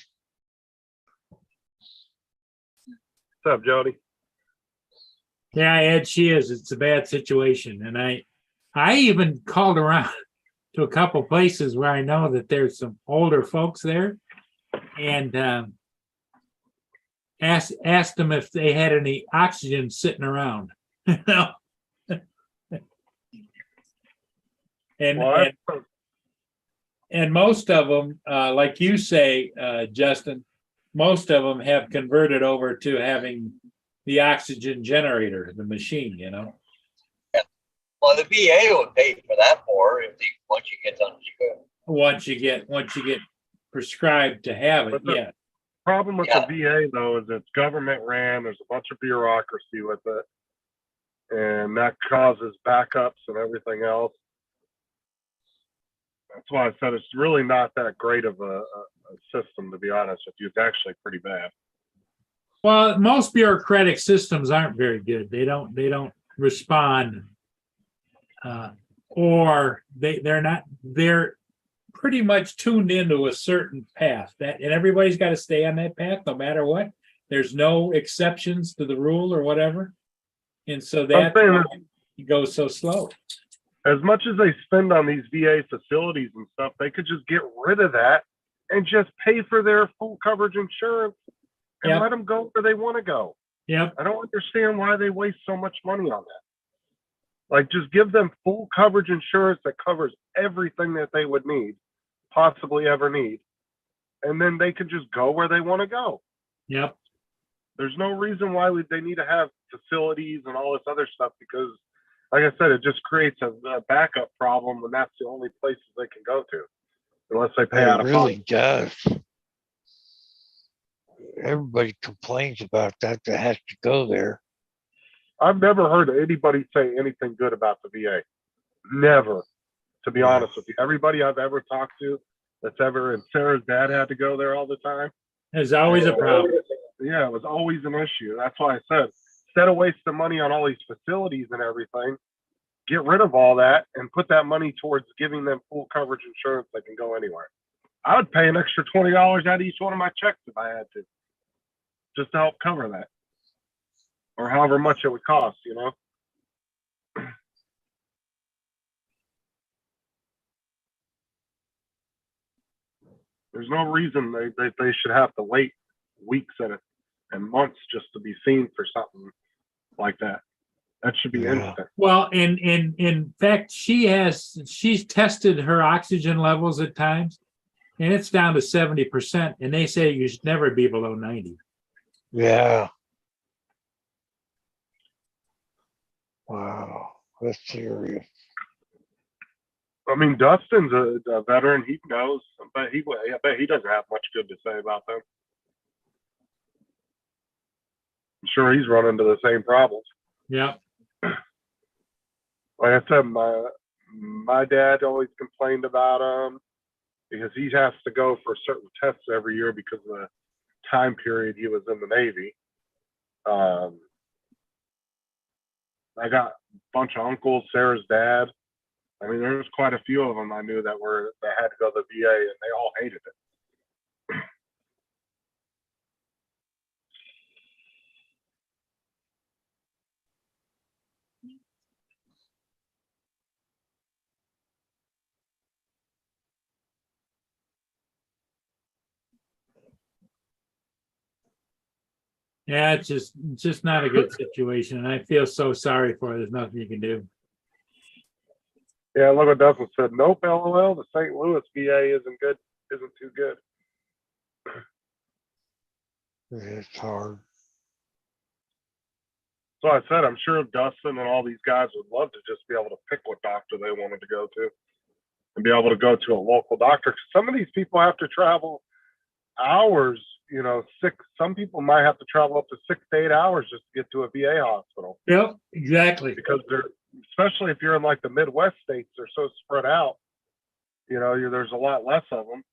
what's up, Jody? Yeah, Ed, she is. It's a bad situation. And I even called around to a couple places where I know that there's some older folks there and asked them if they had any oxygen sitting around. Well, And most of them, like you say, Justin, most of them have converted over to having the oxygen generator, the machine, you know. Well, the VA would pay for that more if they, once you get done. Once you get prescribed to have it, But the yeah. problem with Yeah. the VA though is it's government ran. There's a bunch of bureaucracy with it, and that causes backups and everything else. That's why I said it's really not that great of a system, to be honest with you. It's actually pretty bad. Well, most bureaucratic systems aren't very good. They don't respond, or they're pretty much tuned into a certain path and everybody's got to stay on that path no matter what. There's no exceptions to the rule or whatever. And so that goes so slow. As much as they spend on these VA facilities and stuff, they could just get rid of that and just pay for their full coverage insurance and Yep. let them go where they want to go. Yep. I don't understand why they waste so much money on that. Like, just give them full coverage insurance that covers everything that they would need, possibly ever need, and then they can just go where they want to go. Yep. There's no reason why they need to have facilities and all this other stuff, because, like I said, it just creates a backup problem when that's the only places they can go to, unless they pay out It of really pocket. does. Everybody complains about that has to go there. I've never heard anybody say anything good about the VA. Never, to be honest with you. Everybody I've ever talked to that's ever, and Sarah's dad had to go there all the time. There's always a problem. Yeah, it was always an issue. That's why I said, instead of wasting money on all these facilities and everything, get rid of all that and put that money towards giving them full coverage insurance that can go anywhere. I would pay an extra $20 out of each one of my checks if I had to, just to help cover that, or however much it would cost, you know? There's no reason they should have to wait weeks and months just to be seen for something like that. That should be Yeah. instant. Well, in fact, she's tested her oxygen levels at times, and it's down to 70%, and they say you should never be below 90. Yeah. Wow. That's serious. I mean, Dustin's a veteran. He knows, but I bet he doesn't have much good to say about them. I'm sure he's run into the same problems. Yep. Like I said, My dad always complained about them because he has to go for certain tests every year because of the time period he was in the Navy. I got a bunch of uncles, Sarah's dad. I mean, there was quite a few of them I knew that had to go to the VA, and they all hated it. Yeah, it's just not a good situation, and I feel so sorry for it. There's nothing you can do. Yeah, look what Dustin said. Nope, LOL. The St. Louis VA isn't too good. It's hard. So I said, I'm sure Dustin and all these guys would love to just be able to pick what doctor they wanted to go to and be able to go to a local doctor. 'Cause some of these people have to travel hours, some people might have to travel up to 6 to 8 hours just to get to a VA hospital Yep, exactly. because especially if you're in like the Midwest states, they're so spread out, there's a lot less of them.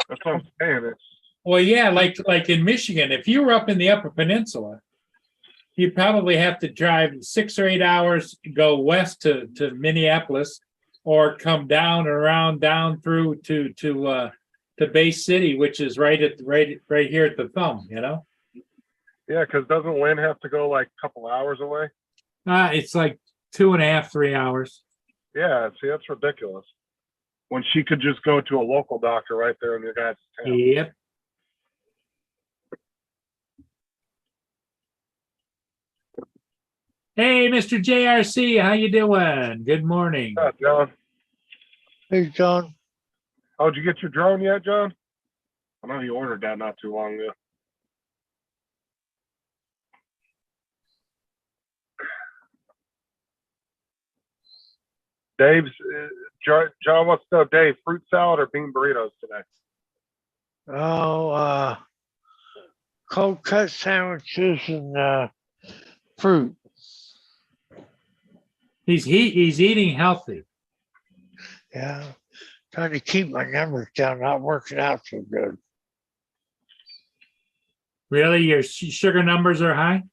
That's what I'm saying. Well, yeah, like in Michigan, if you were up in the Upper Peninsula, you probably have to drive 6 or 8 hours, go west to Minneapolis, or come down through to Bay City, which is right here at the thumb. Yeah, because doesn't Lynn have to go like a couple hours away? It's like 2.5, 3 hours. Yeah, see, that's ridiculous. When she could just go to a local doctor right there in your guys' town. Yep. Hey, Mr. JRC, how you doing? Good morning. Yeah, John. Hey, John. Oh, did you get your drone yet, John? I know you ordered that not too long ago. Dave's John wants to know, Dave, fruit salad or bean burritos today? Oh, cold cut sandwiches and fruit. He's eating healthy. Yeah. Trying to keep my numbers down, not working out so good. Really, your sugar numbers are high?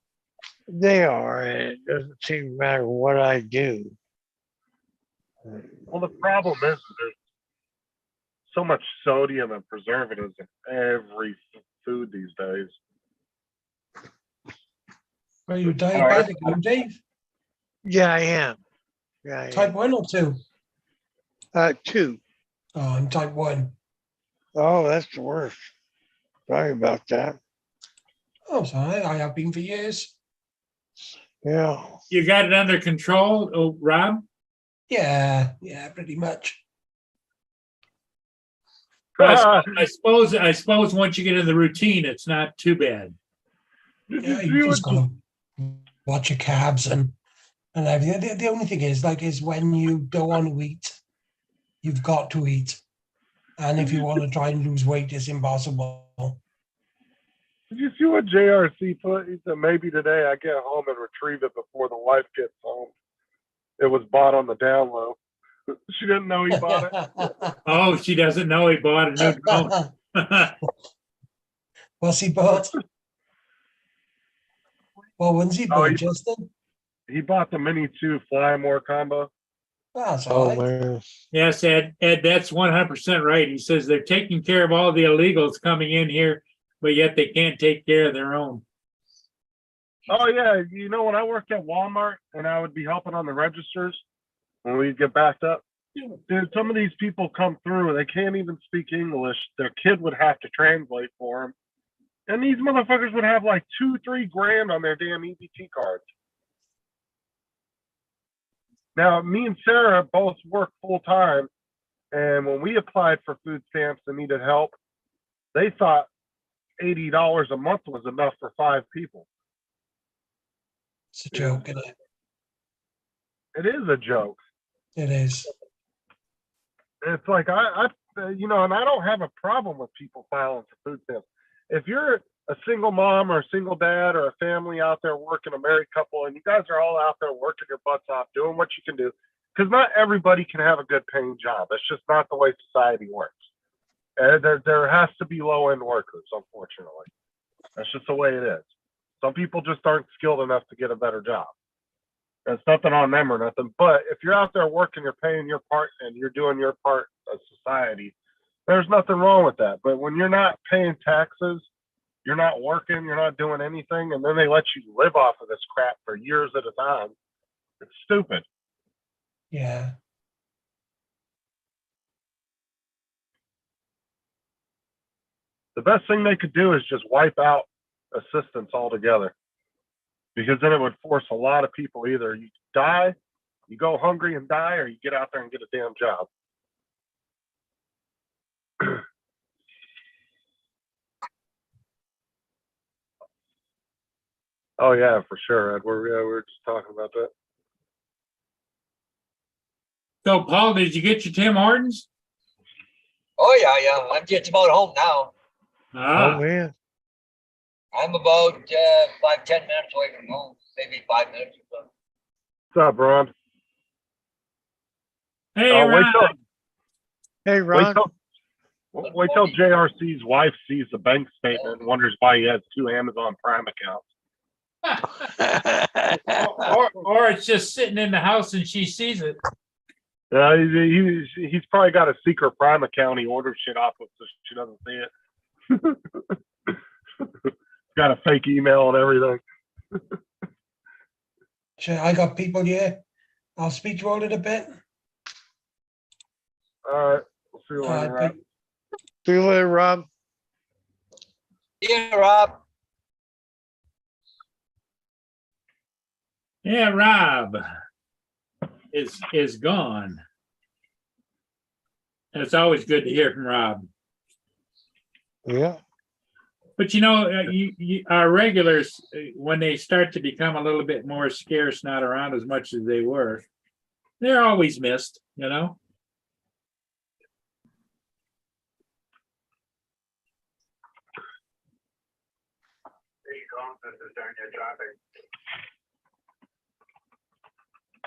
They are, and it doesn't seem to matter what I do. Well, the problem is there's so much sodium and preservatives in every food these days. Are you diabetic, you, Dave? Yeah, I am. Yeah, I Type am. 1 or 2? 2. Oh, I'm type 1. Oh, that's the worst. Sorry about that. Oh, sorry, I have been for years. Yeah. You got it under control, Rob? Yeah, pretty much. I suppose once you get in the routine, it's not too bad. Yeah, you just gotta watch your carbs and everything. The only thing is when you don't want to eat, you've got to eat. And if you want to try and lose weight, it's impossible. Did you see what JRC put? He said, maybe today I get home and retrieve it before the wife gets home. It was bought on the down low. She didn't know he bought it. Oh, she doesn't know he bought a new drone. What's he bought? Well, when's he bought, Justin? He bought the Mini 2 Fly More combo. That's all right. man. Yes, Ed, that's 100% right. He says they're taking care of all the illegals coming in here, but yet they can't take care of their own. Oh, yeah. When I worked at Walmart and I would be helping on the registers when we'd get backed up, dude, some of these people come through, they can't even speak English. Their kid would have to translate for them. And these motherfuckers would have like $2-3 grand on their damn EBT cards. Now, me and Sarah both work full time, and when we applied for food stamps and needed help, they thought $80 a month was enough for 5 people. It's a joke, isn't it? It is a joke. It is. It's like and I don't have a problem with people filing for food stamps. If you're a single mom or a single dad or a family out there working, a married couple, and you guys are all out there working your butts off, doing what you can do, because not everybody can have a good paying job. That's just not the way society works. There has to be low end workers, unfortunately. That's just the way it is. Some people just aren't skilled enough to get a better job. That's nothing on them or nothing. But if you're out there working, you're paying your part and you're doing your part of society, there's nothing wrong with that. But when you're not paying taxes, you're not working, you're not doing anything, and then they let you live off of this crap for years at a time, it's stupid. Yeah. The best thing they could do is just wipe out assistance altogether, because then it would force a lot of people, either you die, you go hungry and die, or you get out there and get a damn job. Oh yeah, for sure, Ed. We were just talking about that. So Paul, did you get your Tim Hortons? Oh, yeah. I'm just about home now. Oh, Ah, man. I'm about 5-10 minutes away from home, maybe 5 minutes or so. What's up, Ron? hey, Wait Ron. till Hey, Ron. wait till JRC's wife sees the bank statement and wonders why he has 2 Amazon Prime accounts. Or it's just sitting in the house and she sees it. He's probably got a secret Prime account he orders shit off of so she doesn't see it. Got a fake email and everything. So I got people here. I'll speak to you all in a bit. All right. We'll see you later. Bye. Rob. See you later, Rob. Yeah, Rob. Yeah, Rob is gone. And it's always good to hear from Rob. Yeah. But you know, our regulars, when they start to become a little bit more scarce, not around as much as they were, they're always missed, you know?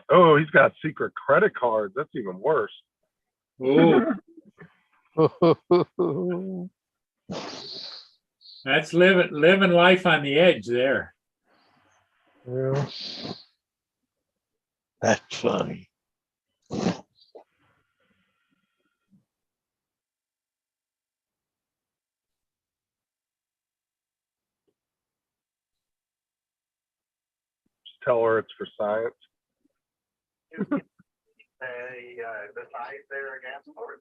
Oh, he's got secret credit cards. That's even worse. Oh, that's living life on the edge there. Yeah. That's funny. Just tell her it's for science. The size there again, or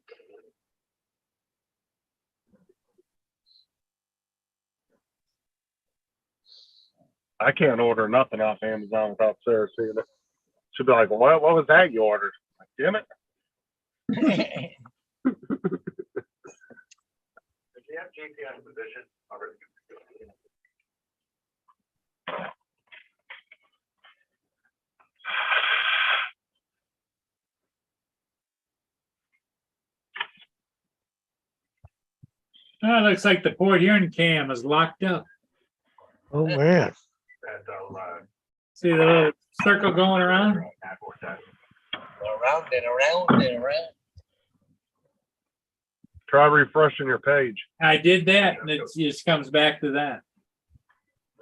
I can't order nothing off Amazon without Sarah seeing it. She'll be like, "What was that you ordered?" Like, damn it. if you have GPS position, or Oh, it looks like the Port Huron cam is locked up. Oh, man. that See the little circle going around? Around and around and around. Try refreshing your page. I did that and it just comes back to that.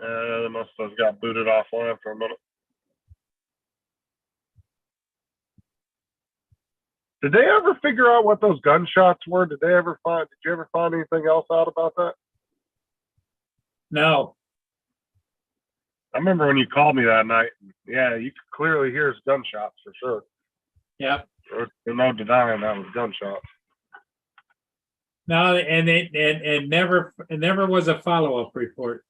They must have got booted offline for a minute. Did they ever figure out what those gunshots were? Did you ever find anything else out about that? No, I remember when you called me that night. Yeah, you could clearly hear gunshots for sure. yep. There's no denying that was gunshots. No, and it never was a follow-up report.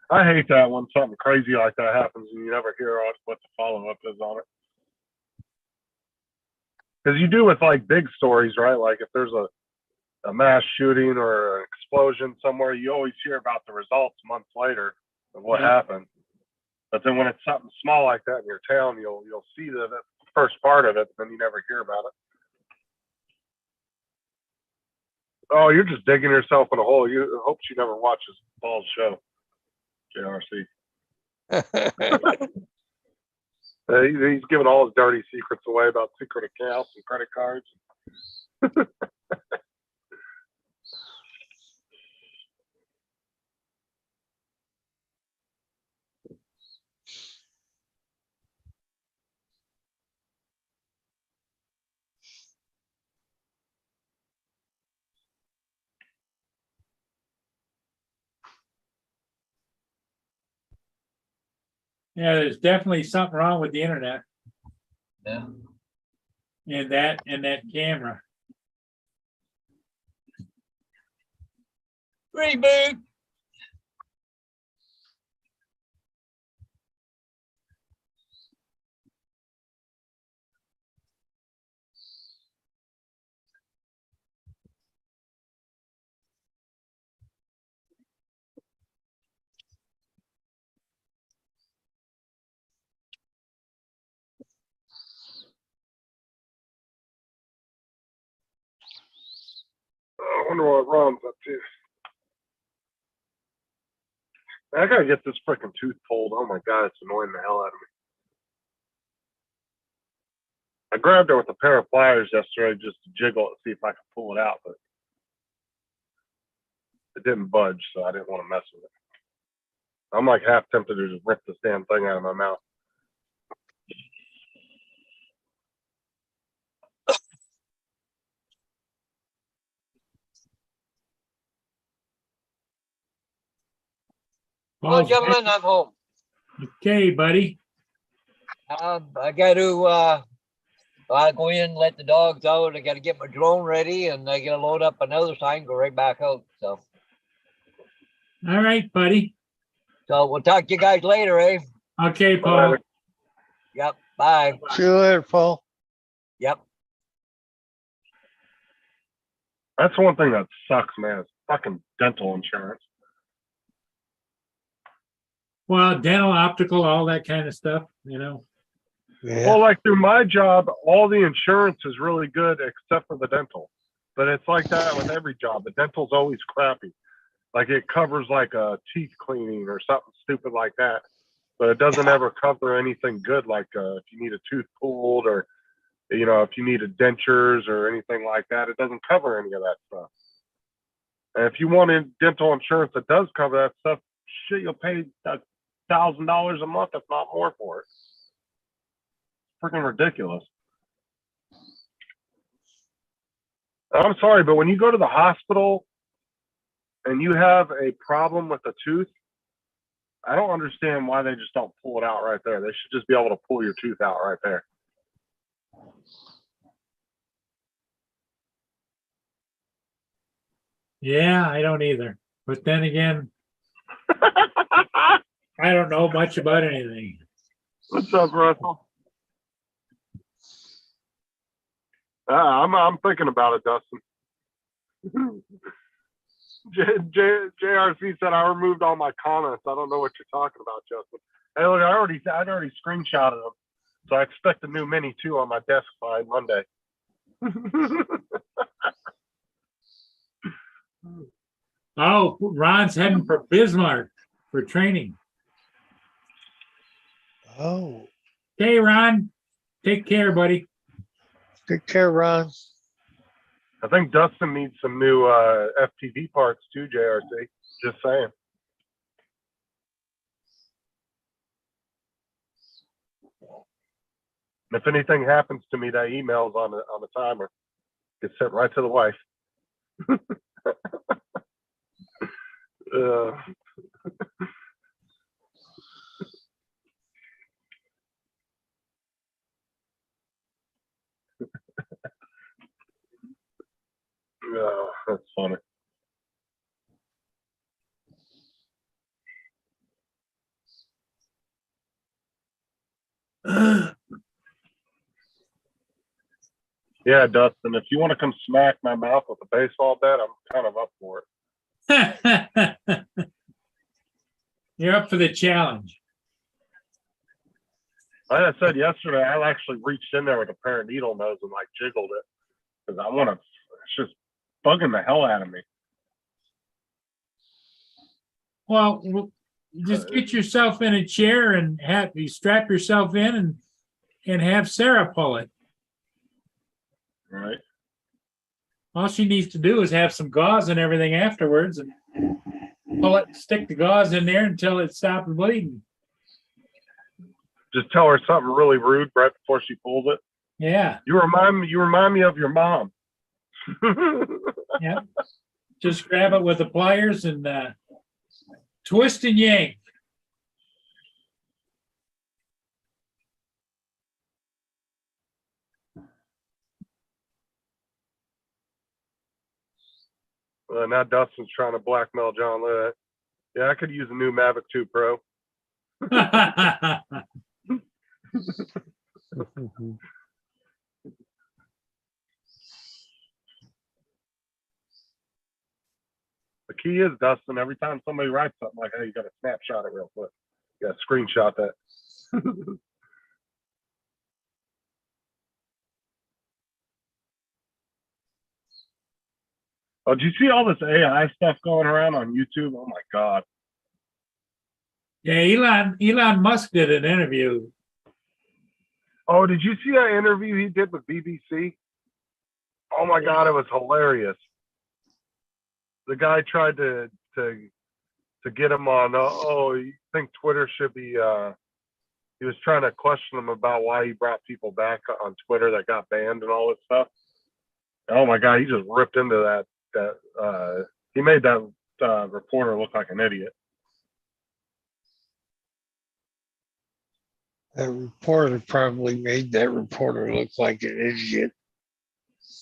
I hate that when something crazy like that happens and you never hear what the follow-up is on it. Because you do with like big stories, right? Like if there's a mass shooting or an explosion somewhere, you always hear about the results months later of what happened. But then when it's something small like that in your town, you'll see the first part of it, but then you never hear about it. Oh, you're just digging yourself in a hole. You hope she never watches Paul's show, JRC. He's giving all his dirty secrets away about secret accounts and credit cards. Yeah, there's definitely something wrong with the internet Yeah. and that camera. Reboot. I wonder what Ron's up to. I gotta get this freaking tooth pulled. Oh my god, it's annoying the hell out of me. I grabbed it with a pair of pliers yesterday just to jiggle it, see if I could pull it out, but it didn't budge, so I didn't want to mess with it. I'm like half tempted to just rip this damn thing out of my mouth. Well, gentlemen, I'm home. Okay, buddy. I got to go in, let the dogs out. I got to get my drone ready, and I got to load up another sign, go right back out. So All right, buddy. we'll talk to you guys later, eh? Okay, Paul. Yep. Bye. See you later, Paul. Yep. That's one thing that sucks, man. It's fucking dental insurance. Well, dental, optical, all that kind of stuff, you know. Yeah. Well, like through my job, all the insurance is really good except for the dental. But it's like that with every job. The dental's always crappy. Like it covers like a teeth cleaning or something stupid like that. But it doesn't ever cover anything good, like if you need a tooth pulled or, you know, if you need dentures or anything like that. It doesn't cover any of that stuff. And if you want dental insurance that does cover that stuff, shit, you'll pay $1,000 a month, if not more, for it. Freaking ridiculous. I'm sorry, but when you go to the hospital and you have a problem with a tooth, I don't understand why they just don't pull it out right there. They should just be able to pull your tooth out right there. Yeah, I don't either. But then again, I don't know much about anything. What's up, Russell? I'm thinking about it, Dustin. JRC said I removed all my comments. I don't know what you're talking about, Justin. Hey, look, I'd already screenshotted them, so I expect a new Mini 2 on my desk by Monday. Oh, Ron's heading for Bismarck for training. Oh, Okay, Ron, take care, buddy. take care, Ron. I think Dustin needs some new FPV parts too, JRC. Just saying. If anything happens to me, that email's on the timer. It's sent right to the wife. Oh, that's funny. Yeah, Dustin, if you want to come smack my mouth with a baseball bat, I'm kind of up for it. You're up for the challenge. Like I said yesterday, I actually reached in there with a pair of needle nose and like jiggled it because I want to. It's just bugging the hell out of me. Well, just get yourself in a chair and you strap yourself in and and have Sarah pull it. Right. All she needs to do is have some gauze and everything afterwards and pull it, stick the gauze in there until it stops bleeding. Just tell her something really rude right before she pulls it. Yeah, You remind me of your mom. yeah. Just grab it with the pliers and twist and yank. Now Dustin's trying to blackmail John Lewis. Yeah, I could use a new Mavic 2 Pro. The key is, Dustin, every time somebody writes something like, hey, you got to snapshot it real quick. You got to screenshot that. Oh, did you see all this AI stuff going around on YouTube? Oh my God. Yeah, Elon Musk did an interview. Oh, did you see that interview he did with BBC? Oh my God, it was hilarious. The guy tried to get him on. Oh, you think Twitter should be? He was trying to question him about why he brought people back on Twitter that got banned and all this stuff. Oh my God, he just ripped into that. He made that reporter look like an idiot. That reporter probably made that reporter look like an idiot.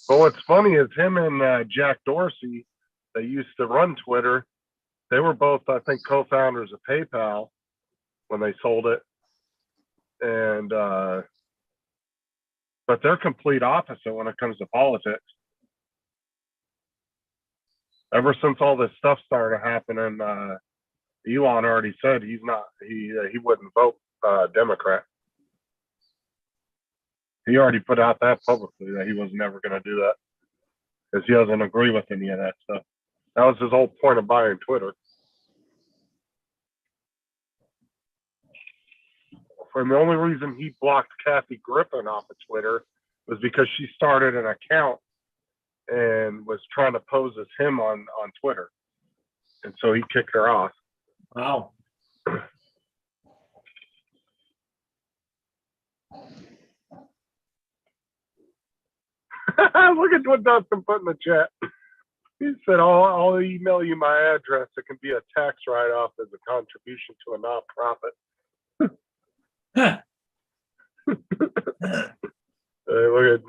But what's funny is him and Jack Dorsey, they used to run Twitter. They were both, I think, co-founders of PayPal when they sold it. And but they're complete opposite when it comes to politics. Ever since all this stuff started happening, Elon already said he wouldn't vote Democrat. He already put out that publicly that he was never going to do that because he doesn't agree with any of that stuff. That was his whole point of buying Twitter. And the only reason he blocked Kathy Griffin off of Twitter was because she started an account and was trying to pose as him on Twitter. And so he kicked her off. Wow. Look at what Dustin put in the chat. He said, I'll email you my address. It can be a tax write-off as a contribution to a nonprofit. Look at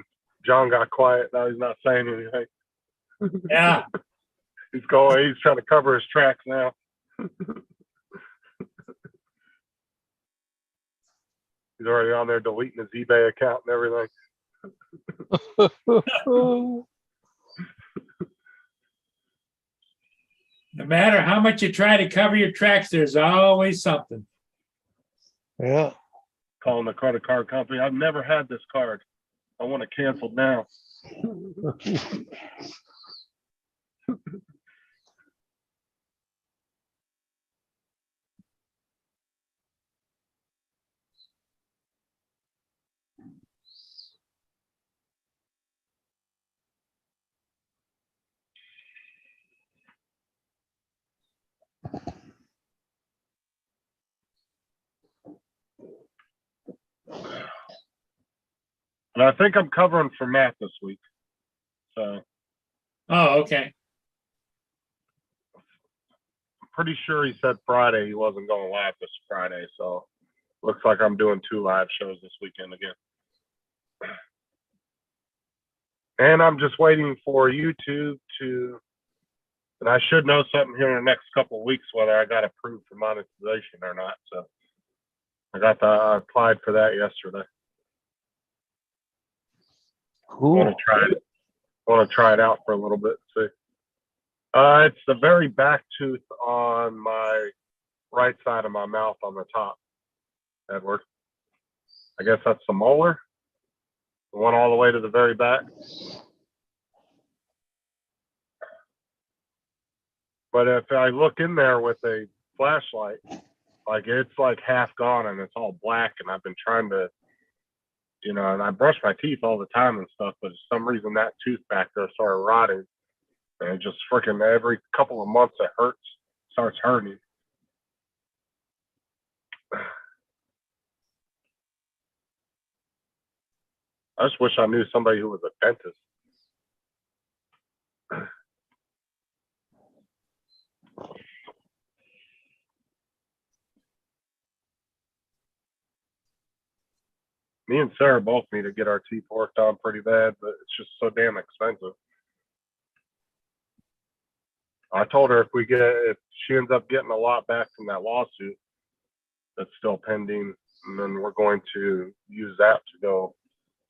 John got quiet. Now he's not saying anything. Yeah. He's trying to cover his tracks now. He's already on there deleting his eBay account and everything. No matter how much you try to cover your tracks, there's always something. Yeah. Calling the credit card company. I've never had this card. I want it canceled now. And I think I'm covering for Matt this week. So Oh, okay. I'm pretty sure he said Friday he wasn't going live this Friday. So looks like I'm doing 2 live shows this weekend again. And I'm just waiting for YouTube to, and I should know something here in the next couple of weeks whether I got approved for monetization or not. So I applied for that yesterday. Cool. Want to try it out for a little bit. See, it's the very back tooth on my right side of my mouth on the top, Edward. I guess that's the molar, the one all the way to the very back. But if I look in there with a flashlight, like it's like half gone and it's all black, and I've been trying to You know, and I brush my teeth all the time and stuff, but for some reason that tooth back there started rotting. And it just freaking every couple of months it hurts, starts hurting. I just wish I knew somebody who was a dentist. Me and Sarah both need to get our teeth worked on pretty bad, but it's just so damn expensive. I told her if she ends up getting a lot back from that lawsuit that's still pending, and then we're going to use that to go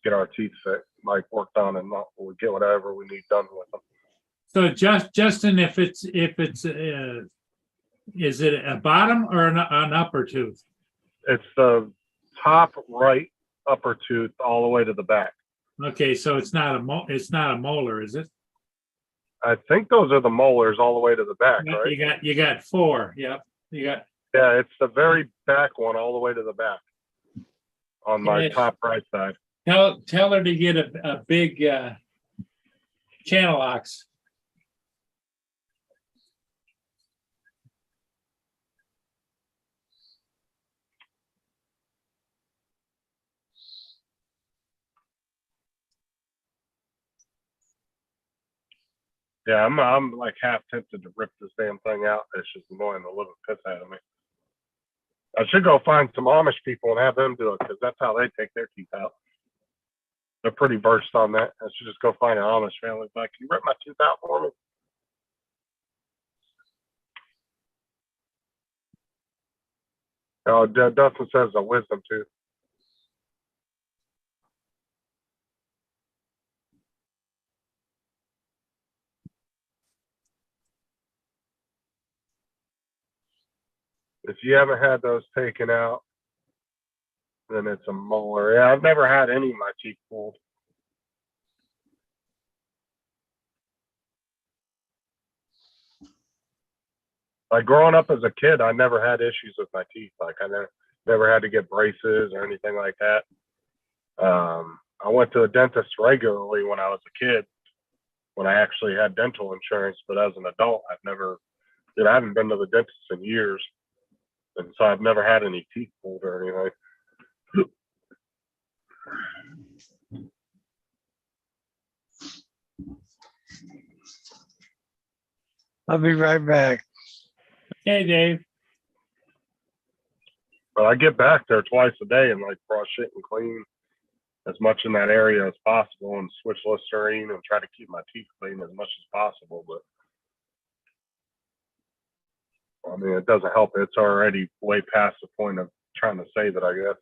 get our teeth fit, like worked on, and not we'll get whatever we need done with them. So Justin, if it's is it a bottom or an upper tooth? It's the top right upper tooth all the way to the back. Okay, so it's not a molar, is it? I think those are the molars all the way to the back, right? You got 4. Yep. You got. Yeah, it's the very back one all the way to the back on my Yes. top right side. Tell her to get a big channel locks. Yeah, I'm like half tempted to rip this damn thing out. It's just annoying the living piss out of me. I should go find some Amish people and have them do it because that's how they take their teeth out. They're pretty versed on that. I should just go find an Amish family. Like, can you rip my tooth out for me? Oh, Dustin says a wisdom tooth. If you haven't had those taken out, then it's a molar. Yeah, I've never had any of my teeth pulled. Like growing up as a kid, I never had issues with my teeth. Like I never had to get braces or anything like that. I went to a dentist regularly when I was a kid, when I actually had dental insurance. But as an adult, I haven't been to the dentist in years, and so I've never had any teeth pulled or anything. I'll be right back. Hey, Dave. But I get back there twice a day and like brush it and clean as much in that area as possible and switch Listerine and try to keep my teeth clean as much as possible. But I mean, it doesn't help. It's already way past the point of trying to save it, I guess.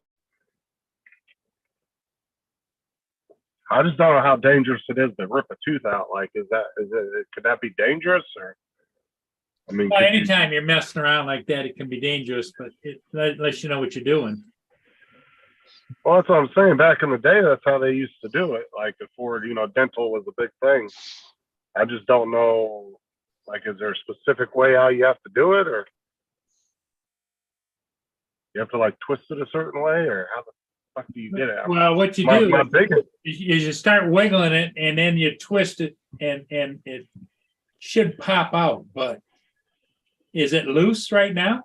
I just don't know how dangerous it is to rip a tooth out. Like, could that be dangerous? Or, I mean, Well, anytime you're messing around like that, it can be dangerous, but unless you know what you're doing. well, that's what I'm saying. Back in the day, that's how they used to do it. Like before, dental was a big thing. I just don't know. Like, is there a specific way how you have to do it, or you have to like twist it a certain way, or how the fuck do you get it? Well, what you My do biggest, is you start wiggling it and then you twist it and it should pop out. But is it loose right now?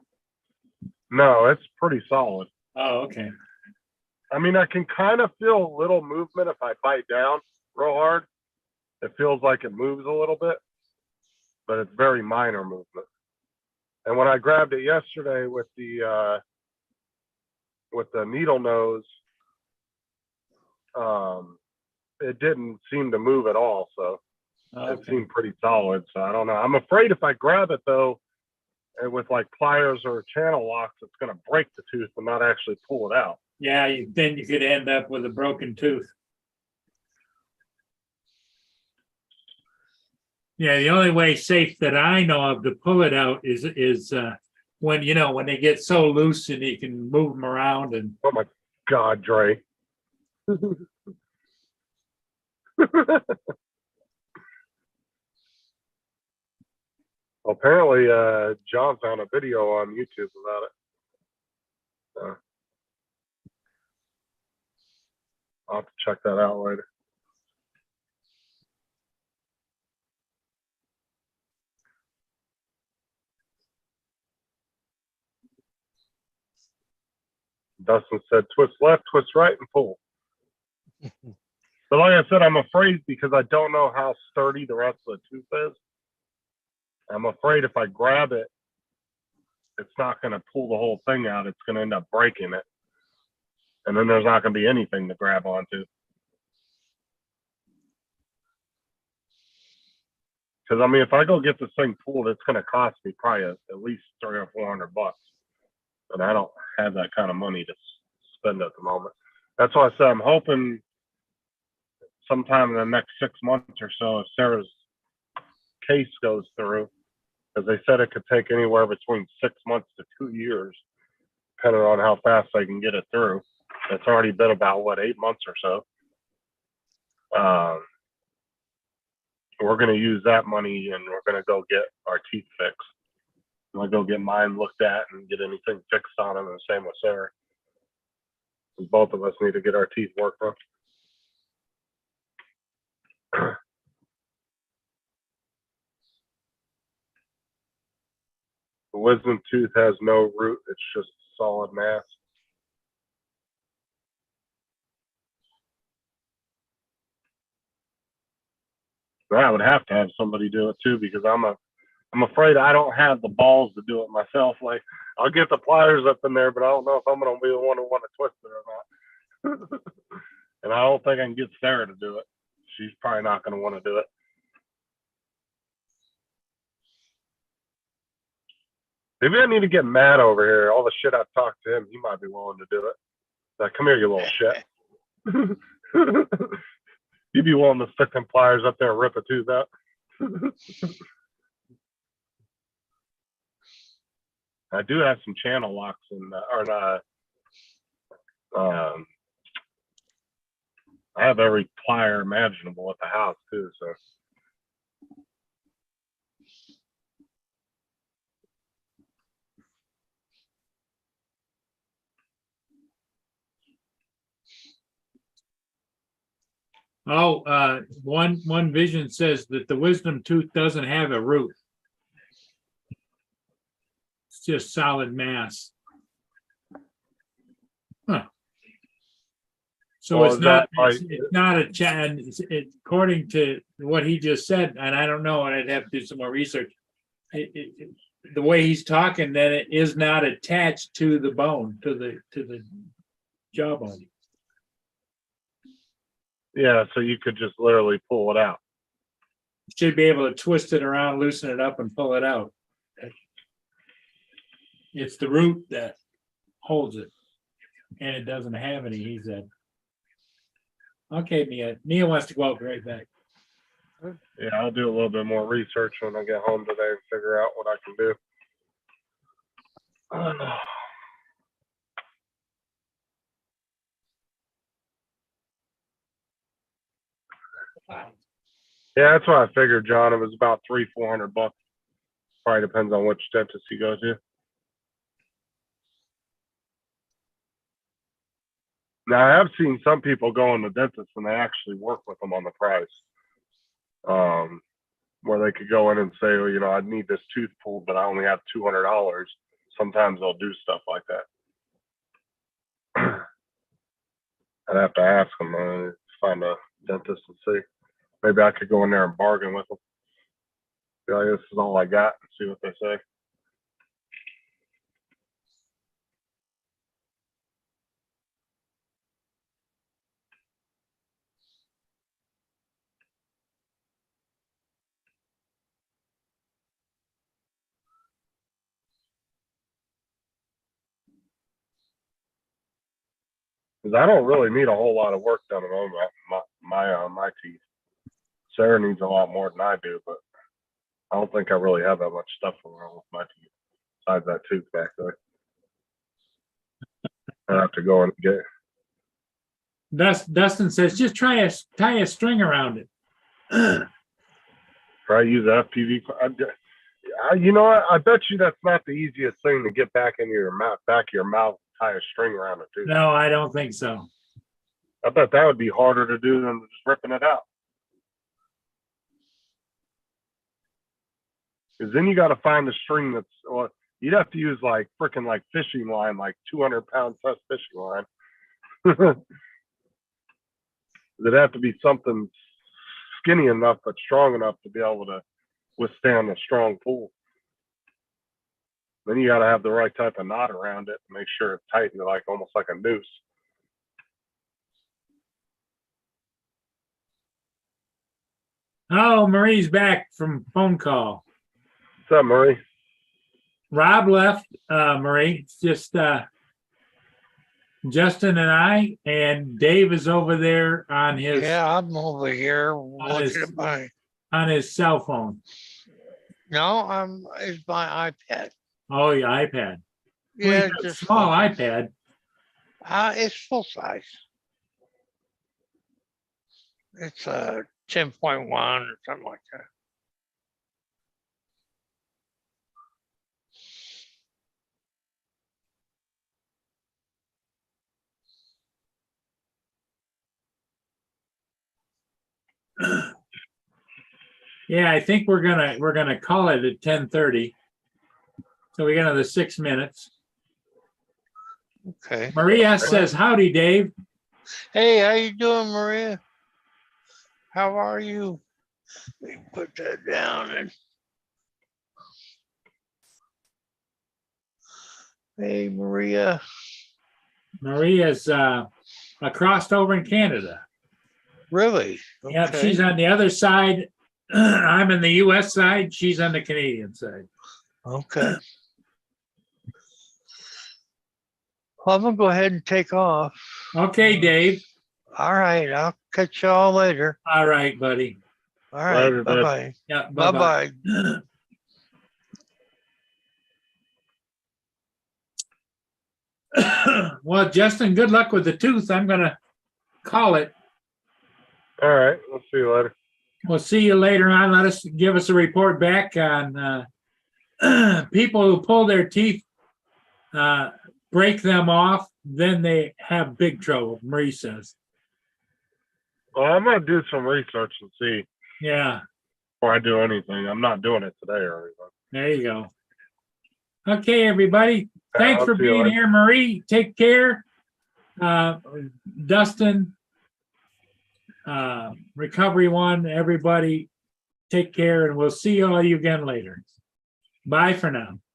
no, it's pretty solid. Oh, okay. I mean, I can kind of feel a little movement if I bite down real hard. It feels like it moves a little bit, but it's very minor movement. And when I grabbed it yesterday with the needle nose, it didn't seem to move at all. So it Okay. seemed pretty solid. So I don't know. I'm afraid if I grab it though, and with like pliers or channel locks, it's going to break the tooth and not actually pull it out. Yeah, then you could end up with a broken tooth. Yeah, the only way safe that I know of to pull it out is when they get so loose and you can move them around and Oh my God, Dre. Apparently, John found a video on YouTube about it. I'll have to check that out later. Dustin said, twist left, twist right, and pull. But like I said, I'm afraid because I don't know how sturdy the rest of the tooth is. I'm afraid if I grab it, it's not going to pull the whole thing out. It's going to end up breaking it. And then there's not going to be anything to grab onto. Because I mean, if I go get this thing pulled, it's going to cost me probably at least $300 or $400, and I don't have that kind of money to spend at the moment. That's why I said I'm hoping sometime in the next 6 months or so, if Sarah's case goes through, because they said it could take anywhere between 6 months to 2 years, depending on how fast I can get it through. It's already been about 8 months or so. We're going to use that money and we're going to go get our teeth fixed. I'm going to go get mine looked at and get anything fixed on them, and the same with Sarah. Both of us need to get our teeth worked on. The wisdom tooth has no root, it's just solid mass. I would have to have somebody do it too, because I'm afraid I don't have the balls to do it myself. Like, I'll get the pliers up in there, but I don't know if I'm going to be the one who want to twist it or not. And I don't think I can get Sarah to do it. She's probably not going to want to do it. Maybe I need to get Matt over here. All the shit I've talked to him, he might be willing to do it. Like, come here, you little shit. You'd be willing to stick them pliers up there and rip a tooth out. I do have some channel locks in, I have every plier imaginable at the house too, so. Oh, one vision says that the wisdom tooth doesn't have a root. It's just solid mass. Huh. So Well, it's not, like, it's not a chan, according to what he just said, and I don't know, and I'd have to do some more research. The way he's talking, then it is not attached to the bone, to the jawbone. yeah, so you could just literally pull it out. Should be able to twist it around, loosen it up, and pull it out. It's the root that holds it, and it doesn't have any, he said. Okay, Mia. Mia wants to go out right back. Yeah, I'll do a little bit more research when I get home today and figure out what I can do. Yeah, that's what I figured, John. It was about $300-400. Probably depends on which dentist you go to. Now, I have seen some people go in the dentist and they actually work with them on the price. Where they could go in and say, well, you know, I need this tooth pulled, but I only have $200. Sometimes they'll do stuff like that. I'd have to ask them, find a dentist and see. Maybe I could go in there and bargain with them. Be like, this is all I got, and see what they say. Because I don't really need a whole lot of work done on my teeth. Sarah needs a lot more than I do, but I don't think I really have that much stuff wrong with my teeth besides that tooth back there. I have to go and get. Dustin says, just tie a string around it. Try to use FPV. You know what? I bet you that's not the easiest thing to get back into your mouth, tie a string around it too. No, I don't think so. I bet that would be harder to do than just ripping it out. Because then you got to find a string that's, well, you'd have to use like freaking like fishing line, like 200-pound plus fishing line. It'd have to be something skinny enough but strong enough to be able to withstand a strong pull. Then you got to have the right type of knot around it to make sure it's tight and like almost like a noose. Oh, Marie's back from phone call. What's up, Murray? Rob left, Marie. It's just Justin and I, and Dave is over there on his Yeah, I'm over here his- looking at my, on his cell phone. no, it's my iPad. Oh, your iPad. Well, Yeah, you got a just small iPad. It's full size. It's 10.1 or something like that. Yeah, I think we're gonna call it at 10:30. So we got another 6 minutes. Okay. Maria says, "Howdy, Dave." Hey, how you doing, Maria? How are you? Let me put that down and. Hey, Maria. Maria's crossed over in Canada. Really? Yep, Okay. she's on the other side. I'm in the US side, she's on the Canadian side. Okay. Well, I'm gonna go ahead and take off. Okay, Dave. All right, I'll catch y'all later. All right, buddy. All right, Later, bud. bye-bye. Yeah, bye-bye. Bye-bye. Well, Justin, good luck with the tooth. I'm gonna call it. All right. We'll see you later. We'll see you later on. Give us a report back on people who pull their teeth, break them off, then they have big trouble, Marie says. Well, I'm going to do some research and see Yeah, before I do anything. I'm not doing it today or anything. there you go. Okay, everybody. Thanks I'll for see you being later. here, Marie. Take care. Dustin, Recovery One, everybody, take care, and we'll see all you again later. Bye for now.